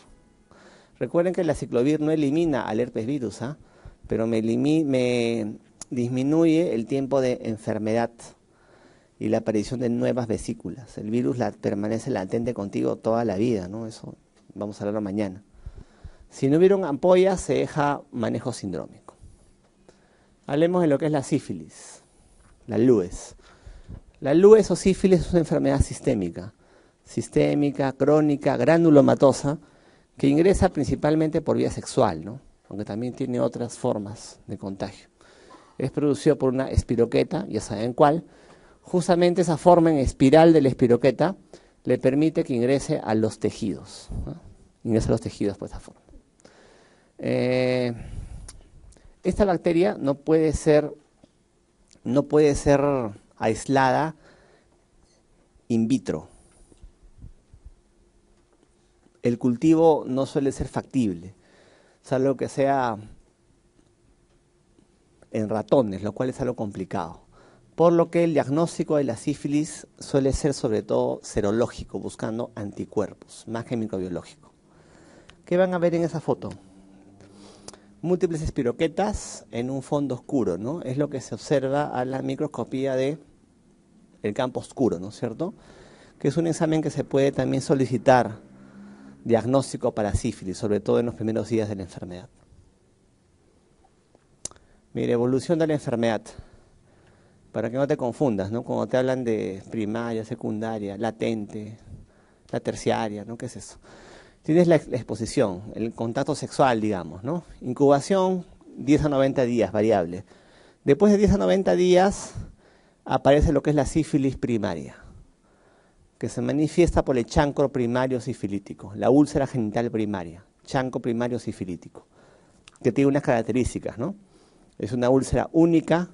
Recuerden que el aciclovir no elimina al herpes virus, ¿ah? Pero me disminuye el tiempo de enfermedad y la aparición de nuevas vesículas. El virus permanece latente contigo toda la vida, ¿no? Eso vamos a hablarlo mañana. Si no hubieron ampollas, se deja manejo sindrómico. Hablemos de lo que es la sífilis, la LUES. La LUES o sífilis es una enfermedad sistémica, crónica, granulomatosa, que ingresa principalmente por vía sexual, ¿no? Aunque también tiene otras formas de contagio. Es producido por una espiroqueta, ya saben cuál. Justamente esa forma en espiral de la espiroqueta le permite que ingrese a los tejidos, ¿no? Ingresa a los tejidos por esa forma. Esta bacteria no puede ser aislada in vitro. El cultivo no suele ser factible, salvo que sea en ratones, lo cual es algo complicado. Por lo que el diagnóstico de la sífilis suele ser sobre todo serológico, buscando anticuerpos, más que microbiológico. ¿Qué van a ver en esa foto? Múltiples espiroquetas en un fondo oscuro, ¿no? Es lo que se observa a la microscopía del campo oscuro, ¿no es cierto? Que es un examen que se puede también solicitar diagnóstico para sífilis, sobre todo en los primeros días de la enfermedad. Mire, evolución de la enfermedad, para que no te confundas, ¿no? Cuando te hablan de primaria, secundaria, latente, la terciaria, ¿no? ¿Qué es eso? Tienes la exposición, el contacto sexual, digamos, ¿no? Incubación, 10 a 90 días, variable. Después de 10 a 90 días aparece lo que es la sífilis primaria, que se manifiesta por el chancro primario sifilítico, la úlcera genital primaria, chancro primario sifilítico, que tiene unas características, ¿no? Es una úlcera única,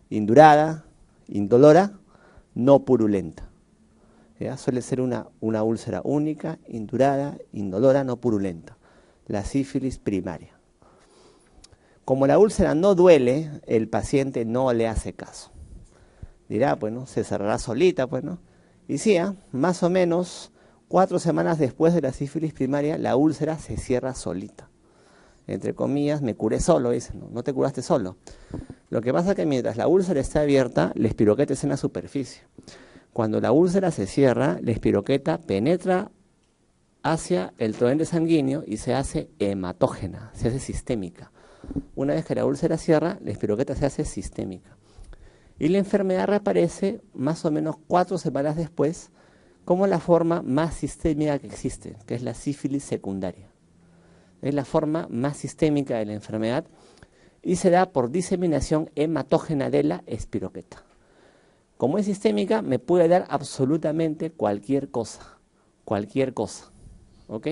indurada, indolora, no purulenta. ¿Ya? Suele ser una úlcera única, indurada, indolora, no purulenta. La sífilis primaria. Como la úlcera no duele, el paciente no le hace caso. Dirá, pues, ¿no? Se cerrará solita, pues, ¿no? Y sí, más o menos 4 semanas después de la sífilis primaria, la úlcera se cierra solita. Entre comillas, me curé solo, dicen, no te curaste solo. Lo que pasa es que mientras la úlcera está abierta, la espiroqueta está en la superficie. Cuando la úlcera se cierra, la espiroqueta penetra hacia el torrente sanguíneo y se hace hematógena, se hace sistémica. Una vez que la úlcera cierra, la espiroqueta se hace sistémica. Y la enfermedad reaparece más o menos 4 semanas después como la forma más sistémica que existe, que es la sífilis secundaria. Es la forma más sistémica de la enfermedad y se da por diseminación hematógena de la espiroqueta. Como es sistémica, me puede dar absolutamente cualquier cosa, ¿ok?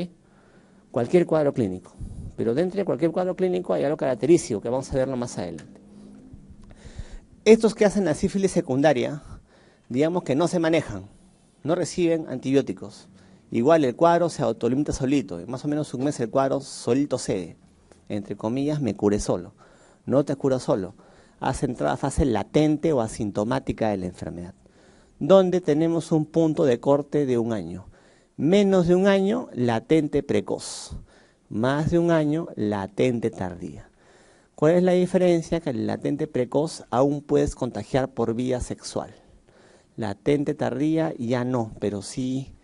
Cualquier cuadro clínico. Pero dentro de cualquier cuadro clínico hay algo característico que vamos a verlo más adelante. Estos que hacen la sífilis secundaria, digamos que no se manejan, no reciben antibióticos. Igual el cuadro se autolimita solito, en más o menos un mes el cuadro solito cede. Entre comillas, me curé solo. No te curo solo. Has entrado a fase latente o asintomática de la enfermedad, donde tenemos un punto de corte de 1 año. Menos de 1 año, latente precoz. Más de 1 año, latente tardía. ¿Cuál es la diferencia? Que el latente precoz aún puedes contagiar por vía sexual. Latente tardía ya no, pero sí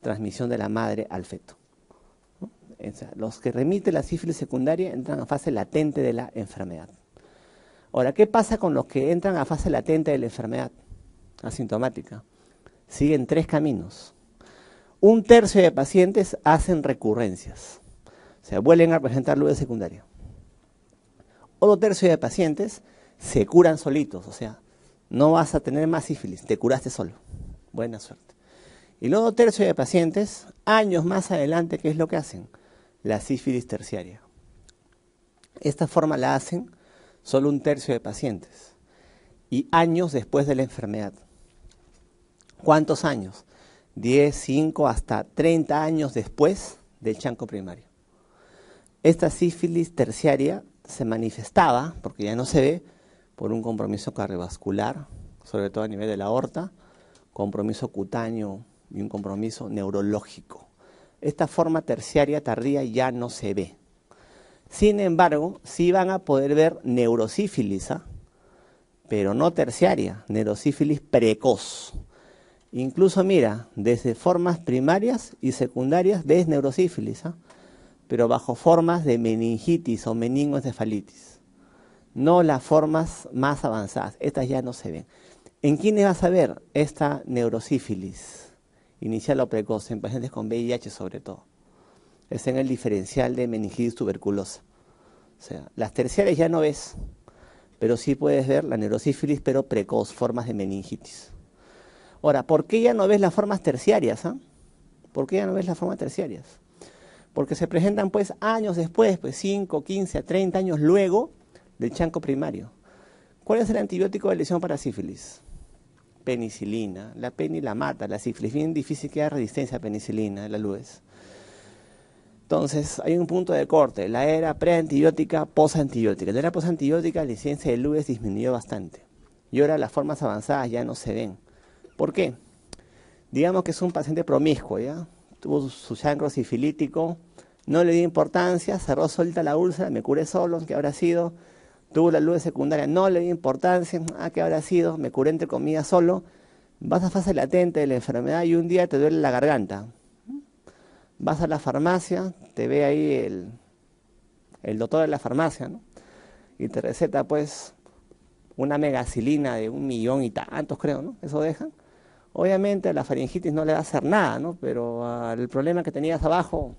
transmisión de la madre al feto. O sea, los que remiten la sífilis secundaria entran a fase latente de la enfermedad. Ahora, ¿qué pasa con los que entran a fase latente de la enfermedad asintomática? Siguen 3 caminos. 1/3 de pacientes hacen recurrencias, o sea, vuelven a presentar luz secundaria. Otro tercio de pacientes se curan solitos, o sea, no vas a tener más sífilis, te curaste solo. Buena suerte. Y el otro tercio de pacientes, años más adelante, ¿qué es lo que hacen? La sífilis terciaria. Esta forma la hacen solo 1/3 de pacientes y años después de la enfermedad. ¿Cuántos años? 10, 5, hasta 30 años después del chancro primario. Esta sífilis terciaria se manifestaba, porque ya no se ve, por un compromiso cardiovascular, sobre todo a nivel de la aorta, compromiso cutáneo y un compromiso neurológico. Esta forma terciaria tardía ya no se ve. Sin embargo, sí van a poder ver neurosífilis, pero no terciaria, neurosífilis precoz. Incluso mira, desde formas primarias y secundarias ves neurosífilis, pero bajo formas de meningitis o meningoencefalitis. No las formas más avanzadas, estas ya no se ven. ¿En quiénes vas a ver esta neurosífilis inicial o precoz? En pacientes con VIH sobre todo. Es en el diferencial de meningitis tuberculosa. O sea, las terciarias ya no ves, pero sí puedes ver la neurosífilis, pero precoz, formas de meningitis. Ahora, ¿por qué ya no ves las formas terciarias? ¿Por qué ya no ves las formas terciarias? Porque se presentan pues años después, pues 5, 15, 30 años luego del chancro primario. ¿Cuál es el antibiótico de lesión para sífilis? Penicilina. La peni la mata, la sífilis. Bien difícil que haya resistencia a penicilina, la LUES. Entonces, hay un punto de corte, la era preantibiótica, posantibiótica. En la era posantibiótica la incidencia de LUES disminuyó bastante. Y ahora las formas avanzadas ya no se ven. ¿Por qué? Digamos que es un paciente promiscuo, ¿ya? Tuvo su chancro sifilítico, no le dio importancia, cerró solita la úlcera, me curé solo, ¿qué habrá sido? Tuvo la luz secundaria, no le dio importancia, ¿qué habrá sido? Me curé entre comillas solo. Vas a fase latente de la enfermedad y un día te duele la garganta. Vas a la farmacia, te ve ahí el doctor de la farmacia, ¿no? Y te receta pues una megacilina de 1 millón y tantos, creo, ¿no? Eso deja. Obviamente a la faringitis no le va a hacer nada, ¿no? Pero al problema que tenías abajo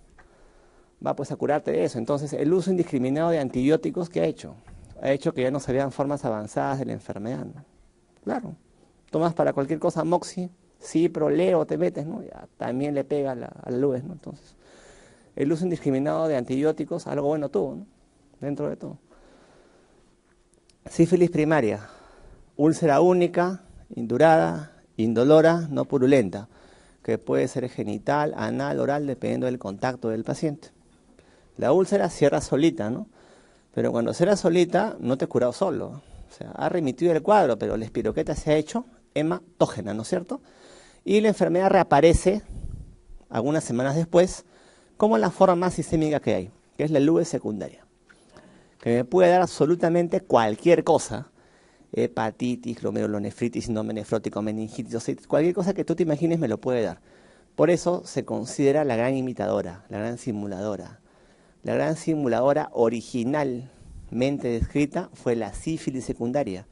va pues a curarte de eso. Entonces el uso indiscriminado de antibióticos, ¿qué ha hecho? Ha hecho que ya no se vean formas avanzadas de la enfermedad, ¿no? Claro, tomas para cualquier cosa moxi, cipro, leo, te metes, ¿no? Ya, también le pega a la luz, ¿no? Entonces, el uso indiscriminado de antibióticos, algo bueno tuvo, ¿no? Dentro de todo. Sífilis primaria, úlcera única, indurada, indolora, no purulenta, que puede ser genital, anal, oral, dependiendo del contacto del paciente. La úlcera cierra solita, ¿no? Pero cuando cierra solita, no te has curado solo. O sea, ha remitido el cuadro, pero la espiroqueta se ha hecho hematógena, ¿no es cierto? Y la enfermedad reaparece algunas semanas después como la forma más sistémica que hay, que es la LUES secundaria, que me puede dar absolutamente cualquier cosa, hepatitis, glomerulonefritis, síndrome nefrótico, meningitis, o sea, cualquier cosa que tú te imagines me lo puede dar. Por eso se considera la gran imitadora, la gran simuladora. La gran simuladora originalmente descrita fue la sífilis secundaria.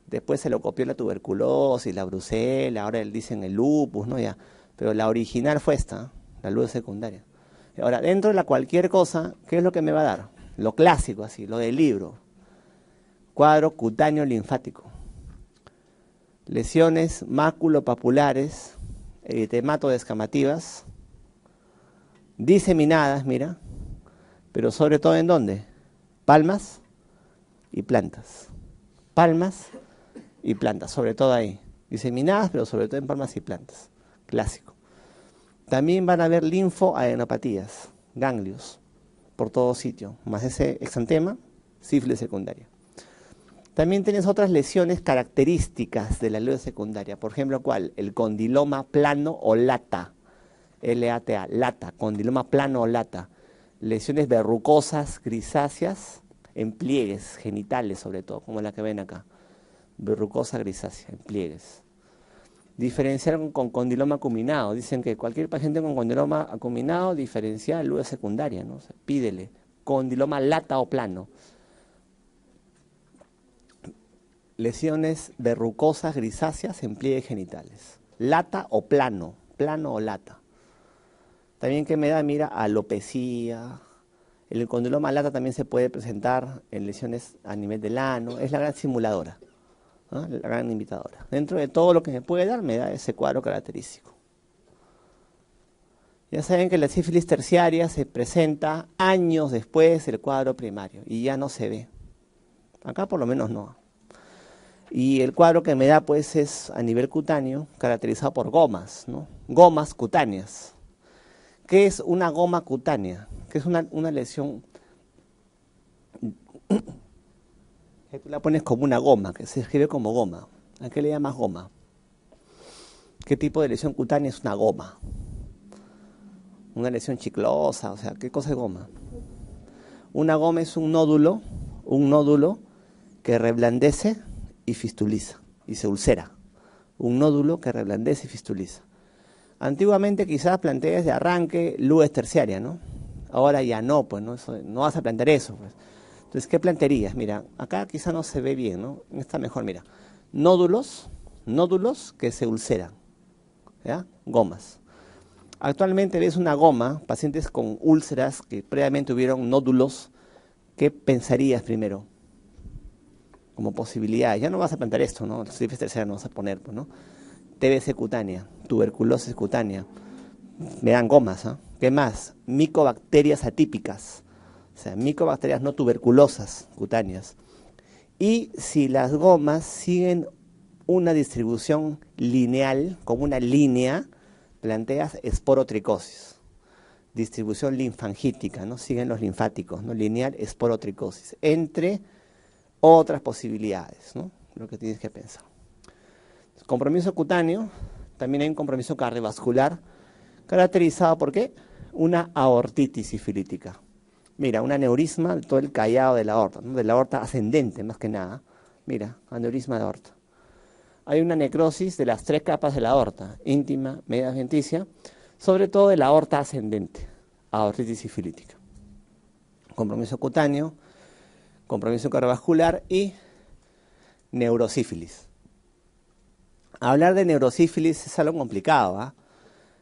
Después se lo copió la tuberculosis, la brucela, ahora dicen el lupus, ¿no? Ya. Pero la original fue esta, la luz secundaria. Ahora, dentro de la cualquier cosa, ¿qué es lo que me va a dar? Lo clásico, así, lo del libro. Cuadro cutáneo linfático. Lesiones maculopapulares, eritematoidescamativas, diseminadas, mira, pero sobre todo ¿en dónde? Palmas y plantas. Palmas y plantas, sobre todo ahí. Diseminadas, pero sobre todo en palmas y plantas. Clásico. También van a haber linfoadenopatías, ganglios, por todo sitio. Más ese exantema, sífilis secundaria. También tienes otras lesiones características de la luz secundaria. Por ejemplo, ¿cuál? El condiloma plano o lata. LATA, lata, condiloma plano o lata. Lesiones verrucosas, grisáceas, en pliegues genitales sobre todo, como la que ven acá. Verrucosa grisácea, en pliegues. Diferenciar con condiloma acuminado. Dicen que cualquier paciente con condiloma acuminado diferencial luego es secundaria, ¿no? O sea, pídele. Condiloma lata o plano. Lesiones verrucosas grisáceas en pliegues genitales. Lata o plano. Plano o lata. También que me da, mira, alopecia. El condiloma lata también se puede presentar en lesiones a nivel del ano. Es la gran simuladora, ¿no? La gran invitadora. Dentro de todo lo que me puede dar, me da ese cuadro característico. Ya saben que la sífilis terciaria se presenta años después del cuadro primario y ya no se ve. Acá por lo menos no. Y el cuadro que me da pues es a nivel cutáneo, caracterizado por gomas, ¿no? Gomas cutáneas. ¿Qué es una goma cutánea? Que es una lesión que tú la pones como una goma, que se escribe como goma. ¿A qué le llamas goma? ¿Qué tipo de lesión cutánea es una goma? Una lesión chiclosa, o sea, ¿qué cosa es goma? Una goma es un nódulo que reblandece y fistuliza, y se ulcera. Un nódulo que reblandece y fistuliza. Antiguamente quizás planteas de arranque lues terciaria, ¿no? Ahora ya no, pues no vas a plantear eso, pues. Entonces, ¿qué plantearías? Mira, acá quizá no se ve bien, ¿no? Está mejor, mira. Nódulos que se ulceran, ¿ya? Gomas. Actualmente ves una goma, pacientes con úlceras que previamente tuvieron nódulos, ¿qué pensarías primero? Como posibilidad. Ya no vas a plantear esto, ¿no? Sífilis terciaria no vas a poner, pues, ¿no? TBC cutánea, tuberculosis cutánea, me dan gomas, ¿eh? ¿Qué más? Micobacterias atípicas, o sea, micobacterias no tuberculosas cutáneas. Y si las gomas siguen una distribución lineal, como una línea, planteas esporotricosis, distribución linfangítica, ¿no? Siguen los linfáticos, ¿no? Lineal esporotricosis, entre otras posibilidades, ¿no? Lo que tienes que pensar. Compromiso cutáneo, también hay un compromiso cardiovascular, caracterizado por ¿qué? Una aortitis sifilítica. Mira, un aneurisma de todo el callado de la aorta, ¿no? De la aorta ascendente más que nada. Mira, aneurisma de aorta. Hay una necrosis de las 3 capas de la aorta, íntima, media adventicia, sobre todo de la aorta ascendente, aortitis sifilítica. Compromiso cutáneo, compromiso cardiovascular y neurosífilis. Hablar de neurosífilis es algo complicado, ¿eh?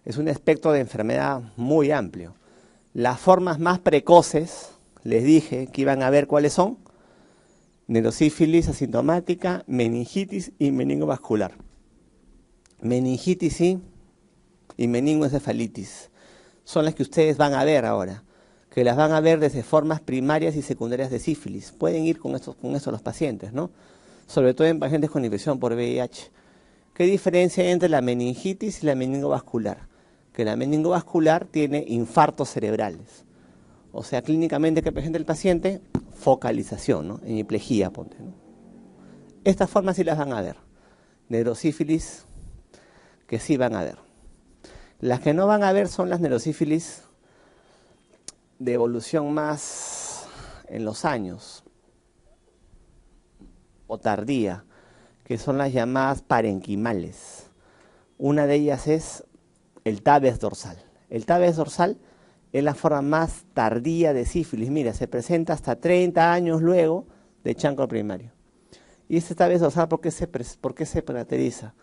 Es un espectro de enfermedad muy amplio. Las formas más precoces, les dije que iban a ver cuáles son: neurosífilis asintomática, meningitis y meningovascular. Meningitis sí y meningoencefalitis son las que ustedes van a ver ahora, que las van a ver desde formas primarias y secundarias de sífilis. Pueden ir con esto los pacientes, ¿no? Sobre todo en pacientes con infección por VIH. ¿Qué diferencia hay entre la meningitis y la meningovascular? Que la meningovascular tiene infartos cerebrales. O sea, clínicamente, ¿qué presenta el paciente? Focalización, ¿no? Hemiplegia, ponte, ¿no? Estas formas sí las van a ver. Neurosífilis, que sí van a ver. Las que no van a ver son las neurosífilis de evolución más en los años, o tardía, que son las llamadas parenquimales. Una de ellas es el tabes dorsal. El tabes dorsal es la forma más tardía de sífilis. Mira, se presenta hasta 30 años luego de chancro primario. Y este tabes dorsal, ¿por qué se caracteriza?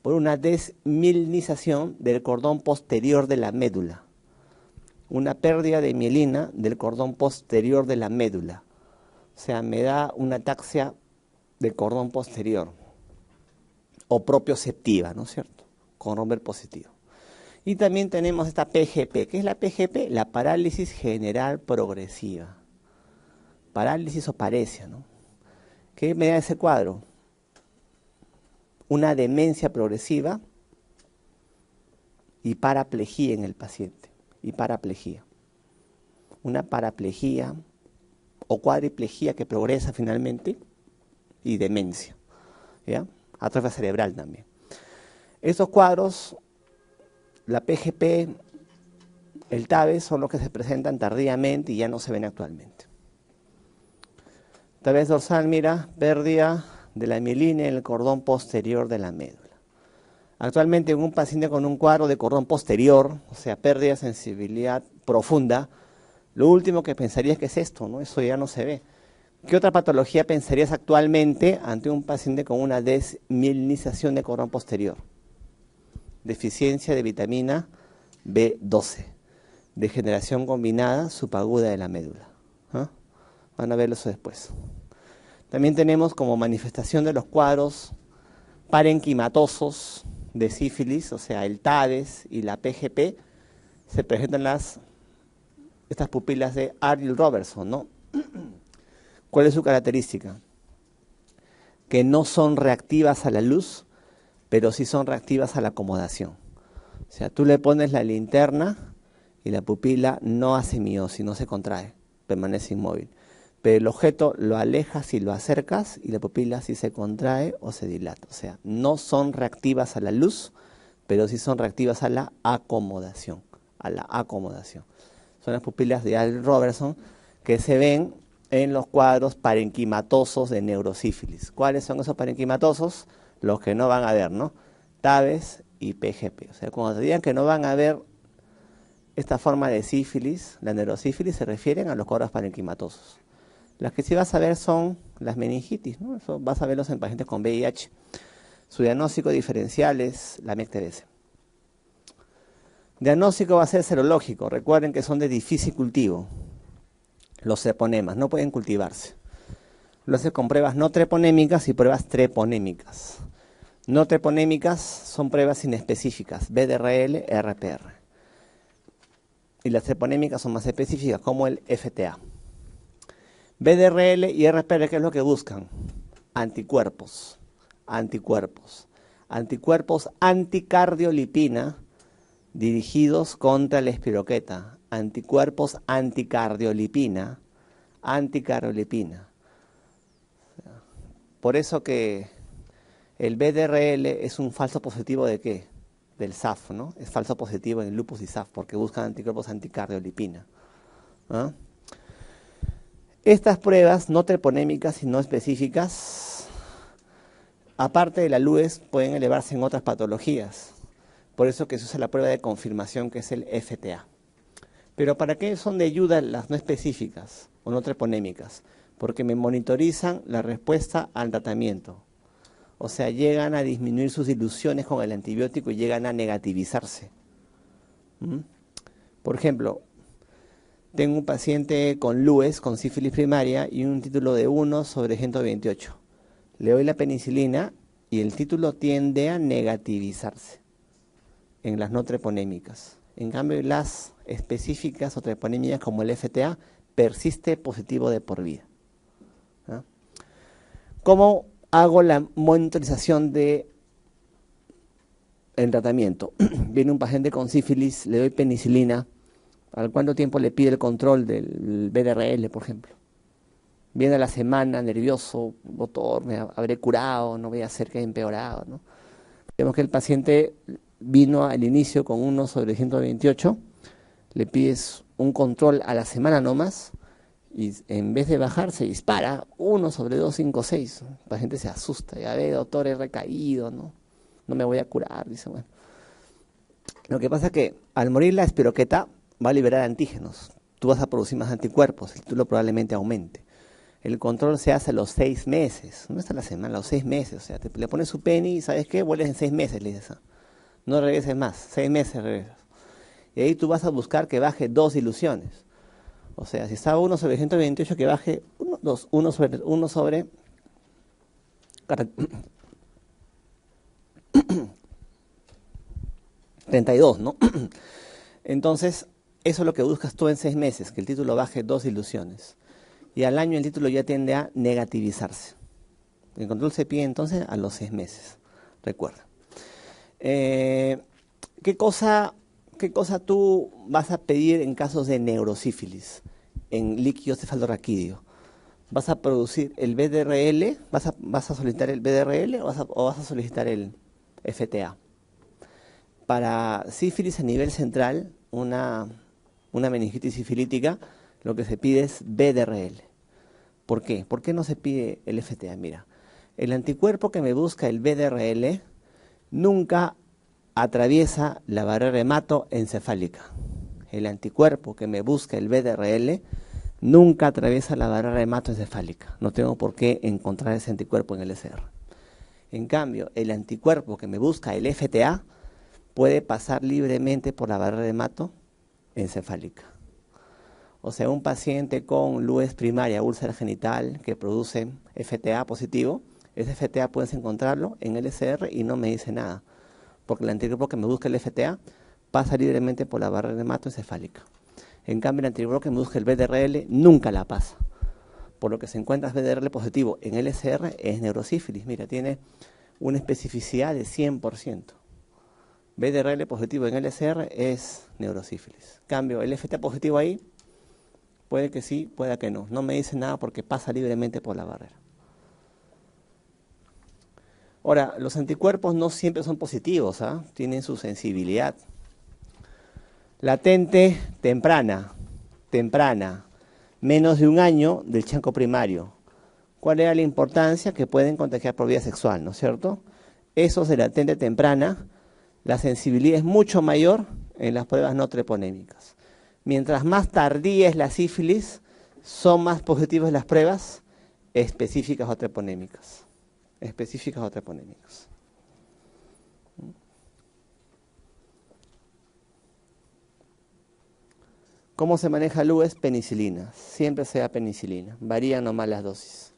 Por una desmielinización del cordón posterior de la médula. Una pérdida de mielina del cordón posterior de la médula. O sea, me da una ataxia del cordón posterior. O propioceptiva, ¿no es cierto? Con romper positivo. Y también tenemos esta PGP. ¿Qué es la PGP? La parálisis general progresiva. Parálisis o paresia, ¿no? ¿Qué me da ese cuadro? Una demencia progresiva y paraplegia en el paciente. Y paraplegia. Una paraplegia o cuadriplegia que progresa finalmente y demencia, ¿ya? Atrofia cerebral también. Estos cuadros, la PGP, el TABES, son los que se presentan tardíamente y ya no se ven actualmente. TABES dorsal, mira, pérdida de la mielina en el cordón posterior de la médula. Actualmente en un paciente con un cuadro de cordón posterior, o sea, pérdida de sensibilidad profunda, lo último que pensarías que es esto, ¿no? Eso ya no se ve. ¿Qué otra patología pensarías actualmente ante un paciente con una desmielinización de cordón posterior? Deficiencia de vitamina B12, degeneración combinada subaguda de la médula. ¿Ah? Van a verlo eso después. También tenemos como manifestación de los cuadros parenquimatosos de sífilis, o sea, el TAVES y la PGP, se presentan estas pupilas de Argyll-Robertson, ¿no? ¿Cuál es su característica? Que no son reactivas a la luz, pero sí son reactivas a la acomodación. O sea, tú le pones la linterna y la pupila no hace miosis, no se contrae, permanece inmóvil. Pero el objeto lo alejas y lo acercas y la pupila sí se contrae o se dilata. O sea, no son reactivas a la luz, pero sí son reactivas a la acomodación. Son las pupilas de Argyll-Robertson que se ven en los cuadros parenquimatosos de neurosífilis. ¿Cuáles son esos parenquimatosos? Los que no van a ver, ¿no? TAVES y PGP. O sea, cuando te digan que no van a ver esta forma de sífilis, la neurosífilis, se refieren a los cuadros parenquimatosos. Las que sí vas a ver son las meningitis, ¿no? Eso vas a verlos en pacientes con VIH. Su diagnóstico diferencial es la MEC-TBC. Diagnóstico va a ser serológico. Recuerden que son de difícil cultivo. Los treponemas no pueden cultivarse. Lo hace con pruebas no treponémicas y pruebas treponémicas. No treponémicas son pruebas inespecíficas, BDRL, RPR. Y las treponémicas son más específicas, como el FTA. BDRL y RPR, ¿qué es lo que buscan? Anticuerpos. Anticuerpos anticardiolipina dirigidos contra la espiroqueta. Anticuerpos anticardiolipina. Por eso que el BDRL es un falso positivo ¿de qué? Del SAF, ¿no? Es falso positivo en el lupus y SAF porque buscan anticuerpos anticardiolipina. ¿Ah? Estas pruebas no treponémicas y no específicas, aparte de la LUES, pueden elevarse en otras patologías. Por eso que se usa la prueba de confirmación, que es el FTA. Pero ¿para qué son de ayuda las no específicas o no treponémicas? Porque me monitorizan la respuesta al tratamiento. O sea, llegan a disminuir sus diluciones con el antibiótico y llegan a negativizarse. Por ejemplo, tengo un paciente con LUES, con sífilis primaria, y un título de 1/128. Le doy la penicilina y el título tiende a negativizarse en las no treponémicas. En cambio, las específicas o treponémicas como el FTA persiste positivo de por vida. ¿Ah? ¿Cómo hago la monitorización del tratamiento? Viene un paciente con sífilis, le doy penicilina. ¿Al cuánto tiempo le pide el control del BDRL, por ejemplo? Viene a la semana nervioso, doctor, me habré curado, no voy a hacer que haya empeorado, ¿no? Vemos que el paciente vino al inicio con 1/128, le pides un control a la semana nomás, y en vez de bajar se dispara 1/256. El paciente se asusta, ya ve, doctor, he recaído, ¿no? No me voy a curar, dice, bueno. Lo que pasa es que al morir la espiroqueta va a liberar antígenos. Tú vas a producir más anticuerpos, el título probablemente aumente. El control se hace a los 6 meses, no es a la semana, a los 6 meses. O sea, le pones su penny y ¿sabes qué? Vuelves en 6 meses, le dices. No regreses más, 6 meses regresas. Y ahí tú vas a buscar que baje 2 diluciones. O sea, si estaba 1/128, que baje 1 sobre 32, ¿no? Entonces, eso es lo que buscas tú en 6 meses, que el título baje 2 diluciones. Y al año el título ya tiende a negativizarse. El control se pide entonces a los 6 meses, recuerda. ¿Qué cosa tú vas a pedir en casos de neurosífilis, en líquido cefalorraquídeo? ¿Vas a producir el BDRL? ¿Vas a solicitar el BDRL o vas a solicitar el FTA? Para sífilis a nivel central, una meningitis sifilítica, lo que se pide es BDRL. ¿Por qué? ¿Por qué no se pide el FTA? Mira, el anticuerpo que me busca el BDRL nunca atraviesa la barrera hematoencefálica. El anticuerpo que me busca el VDRL nunca atraviesa la barrera hematoencefálica. No tengo por qué encontrar ese anticuerpo en el LCR. En cambio, el anticuerpo que me busca el FTA puede pasar libremente por la barrera hematoencefálica. O sea, un paciente con LUES primaria, úlcera genital, que produce FTA positivo, ese FTA puedes encontrarlo en el LCR y no me dice nada, porque el anticuerpo que me busca el FTA pasa libremente por la barrera hematoencefálica. En cambio, el anticuerpo que me busca el VDRL nunca la pasa. Por lo que se encuentra VDRL positivo en LCR es neurosífilis. Mira, tiene una especificidad de 100%. VDRL positivo en LCR es neurosífilis. En cambio, el FTA positivo ahí, puede que sí, puede que no. No me dice nada porque pasa libremente por la barrera. Ahora, los anticuerpos no siempre son positivos, ¿ah? Tienen su sensibilidad. Latente, temprana, menos de un año del chanco primario. ¿Cuál era la importancia? Que pueden contagiar por vía sexual, ¿no es cierto? Esos de latente temprana, la sensibilidad es mucho mayor en las pruebas no treponémicas. Mientras más tardía es la sífilis, son más positivas las pruebas específicas o treponémicas. ¿Cómo se maneja LUES? Penicilina. Siempre sea penicilina. Varían nomás las dosis.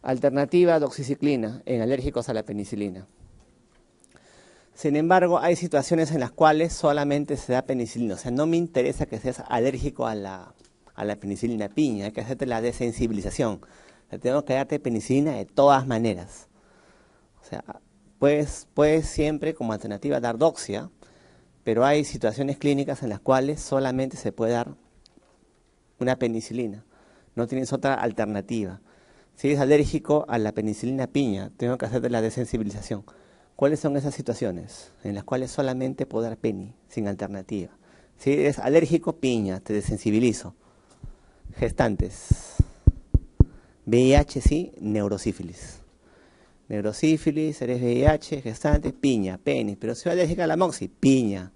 Alternativa, doxiciclina, en alérgicos a la penicilina. Sin embargo, hay situaciones en las cuales solamente se da penicilina. O sea, no me interesa que seas alérgico a la penicilina piña. Hay que hacerte la desensibilización. Tengo que darte penicilina de todas maneras. O sea, puedes siempre como alternativa dar doxia, pero hay situaciones clínicas en las cuales solamente se puede dar una penicilina. No tienes otra alternativa. Si eres alérgico a la penicilina piña, tengo que hacerte la desensibilización. ¿Cuáles son esas situaciones en las cuales solamente puedo dar peni, sin alternativa? Si eres alérgico, piña, te desensibilizo. Gestantes. VIH sí, neurosífilis. Neurosífilis, eres VIH, gestante, piña, penis. Pero si soy alérgica a la moxi, piña.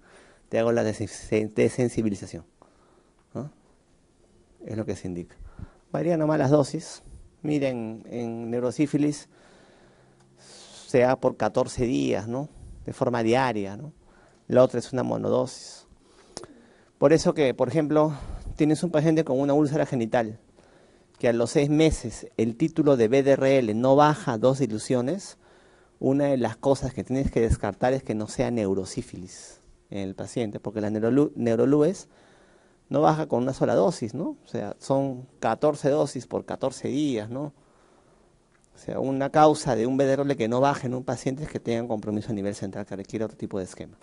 Te hago la desensibilización. ¿No? Es lo que se indica. Varían nomás las dosis. Miren, en neurosífilis se da por 14 días, ¿no? De forma diaria, ¿no? La otra es una monodosis. Por eso que, por ejemplo, tienes un paciente con una úlcera genital, que a los 6 meses el título de VDRL no baja 2 diluciones, una de las cosas que tienes que descartar es que no sea neurosífilis en el paciente, porque la neurolúes no baja con una sola dosis, ¿no? O sea, son 14 dosis por 14 días, ¿no? O sea, una causa de un VDRL que no baje en un paciente es que tengan compromiso a nivel central, que requiere otro tipo de esquema.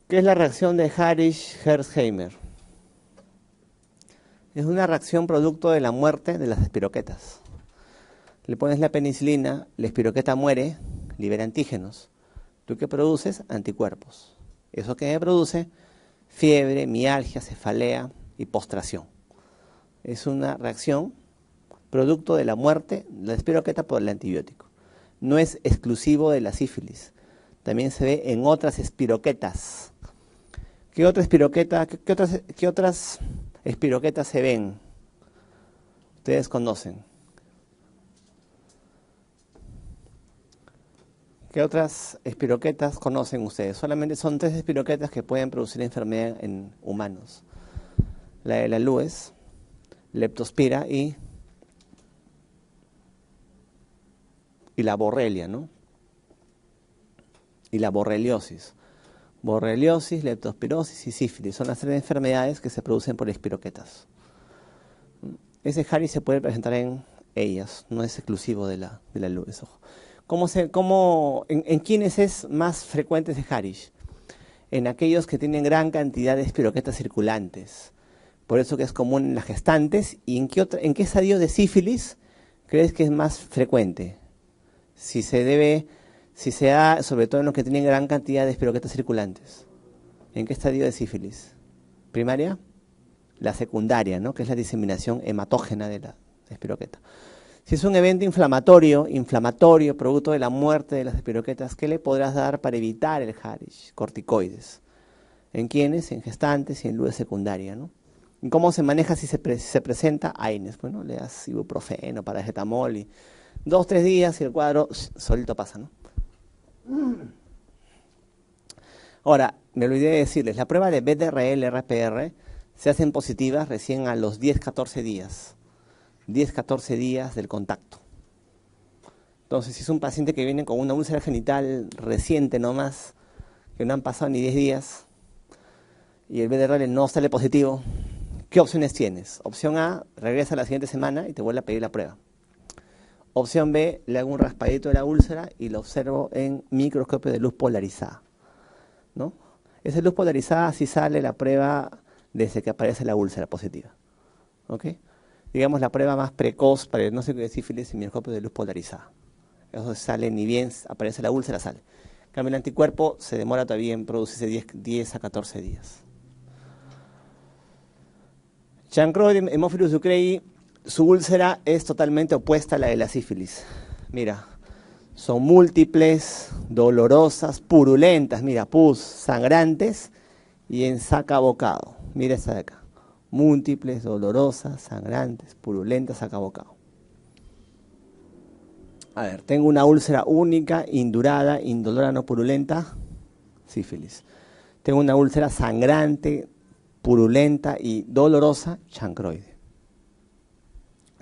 ¿Qué es la reacción de Harish-Hersheimer? Es una reacción producto de la muerte de las espiroquetas. Le pones la penicilina, la espiroqueta muere, libera antígenos. ¿Tú qué produces? Anticuerpos. ¿Eso qué me produce? Fiebre, mialgia, cefalea y postración. Es una reacción producto de la muerte de la espiroqueta por el antibiótico. No es exclusivo de la sífilis. También se ve en otras espiroquetas. ¿Qué otras espiroquetas se ven? Ustedes conocen. ¿Qué otras espiroquetas conocen ustedes? Solamente son 3 espiroquetas que pueden producir enfermedad en humanos. La de la LUES, Leptospira y la borrelia, ¿no? Y la borreliosis. Borreliosis, leptospirosis y sífilis son las 3 enfermedades que se producen por espiroquetas. Ese Harish se puede presentar en ellas, no es exclusivo de la LUES, ojo. ¿En quiénes es más frecuente ese Harish? En aquellos que tienen gran cantidad de espiroquetas circulantes. Por eso que es común en las gestantes. ¿Y en qué estadio de sífilis crees que es más frecuente? Si se da sobre todo en los que tienen gran cantidad de espiroquetas circulantes. ¿En qué estadio de sífilis? ¿Primaria? La secundaria, ¿no? Que es la diseminación hematógena de la espiroqueta. Si es un evento inflamatorio, producto de la muerte de las espiroquetas, ¿qué le podrás dar para evitar el Harish? Corticoides. ¿En quiénes? En gestantes y en luz secundaria, ¿no? ¿Y cómo se maneja si se presenta? AINES, bueno, le das ibuprofeno, paracetamol y 2-3 días y el cuadro solito pasa, ¿no? Ahora, me olvidé de decirles, la prueba de BDRL, RPR, se hacen positivas recién a los 10-14 días. 10-14 días del contacto. Entonces, si es un paciente que viene con una úlcera genital reciente nomás, que no han pasado ni 10 días, y el BDRL no sale positivo, ¿qué opciones tienes? Opción A, regresa la siguiente semana y te vuelve a pedir la prueba. Opción B, le hago un raspadito de la úlcera y lo observo en microscopio de luz polarizada, ¿no? Esa luz polarizada sí sale la prueba desde que aparece la úlcera positiva, ¿ok? Digamos la prueba más precoz para el diagnóstico de sífilis en microscopio de luz polarizada. Eso sale ni bien aparece la úlcera, sale. En cambio, el anticuerpo se demora todavía en producirse 10 a 14 días. Chancroides Haemophilus ducreyi, su úlcera es totalmente opuesta a la de la sífilis. Mira, son múltiples, dolorosas, purulentas, mira, pus, sangrantes y en sacabocado. Mira esta de acá. Múltiples, dolorosas, sangrantes, purulentas, sacabocado. A ver, tengo una úlcera única, indurada, indolora, no purulenta, sífilis. Tengo una úlcera sangrante, purulenta y dolorosa, chancroide.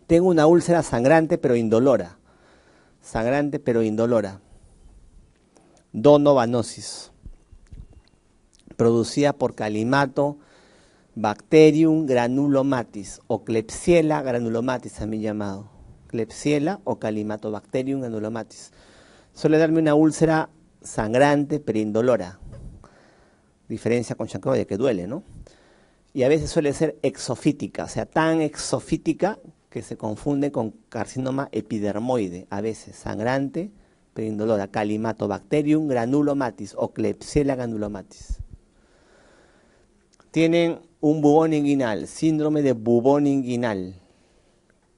Tengo una úlcera sangrante pero indolora. Sangrante pero indolora. Donovanosis. Producida por Calimato Bacterium granulomatis o Klebsiella granulomatis también llamado. Klebsiella o Calimatobacterium granulomatis. Suele darme una úlcera sangrante pero indolora. Diferencia con chancroide que duele, ¿no? Y a veces suele ser exofítica, o sea, tan exofítica que se confunde con carcinoma epidermoide, a veces sangrante pero indolora. Calimatobacterium granulomatis o Klebsiella granulomatis. Tienen un bubón inguinal, síndrome de bubón inguinal.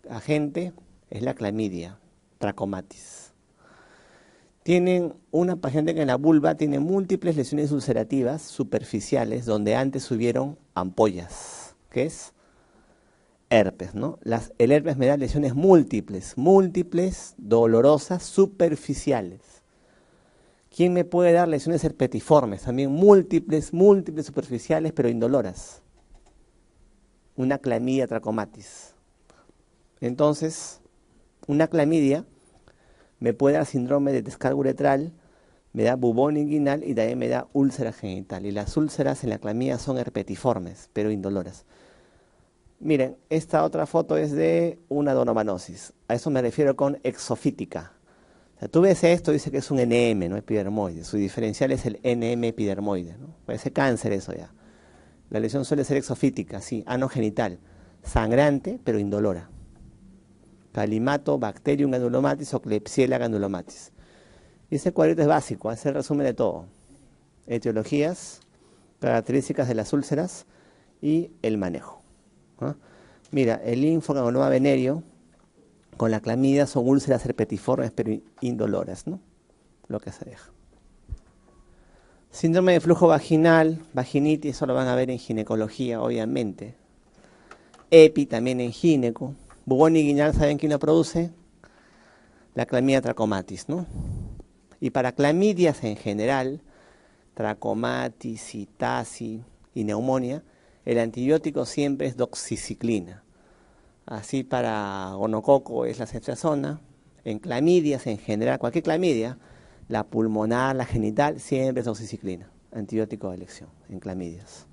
Agente es la clamidia, trachomatis. Tienen una paciente que en la vulva tiene múltiples lesiones ulcerativas superficiales donde antes hubieron ampollas, que es herpes, ¿no? El herpes me da lesiones múltiples, dolorosas, superficiales. ¿Quién me puede dar lesiones herpetiformes? También múltiples, superficiales, pero indoloras. Una clamidia trachomatis. Entonces, una clamidia me puede dar síndrome de descarga uretral, me da bubón inguinal y también me da úlcera genital. Y las úlceras en la clamidia son herpetiformes, pero indoloras. Miren, esta otra foto es de una donovanosis. A eso me refiero con exofítica. O sea, tú ves esto, dice que es un NM, no epidermoide. Su diferencial es el NM epidermoide, ¿no? Parece cáncer eso ya. La lesión suele ser exofítica, sí, anogenital, sangrante, pero indolora. Calimatobacterium granulomatis o Klebsiella granulomatis. Y ese cuadrito es básico, es el resumen de todo. Etiologías, características de las úlceras y el manejo, ¿no? Mira, el linfogranuloma venéreo con la clamidia son úlceras herpetiformes pero indoloras, ¿no? Lo que se deja. Síndrome de flujo vaginal, vaginitis, eso lo van a ver en ginecología, obviamente. EPI también en gineco. Bubón inguinal, ¿saben quién lo produce? La clamidia trachomatis, ¿no? Y para clamidias en general, trachomatis, citasi y neumonía, el antibiótico siempre es doxiciclina. Así para gonococo es la ceftriaxona. En clamidias en general, cualquier clamidia, la pulmonar, la genital, siempre es doxiciclina, antibiótico de elección en clamidias.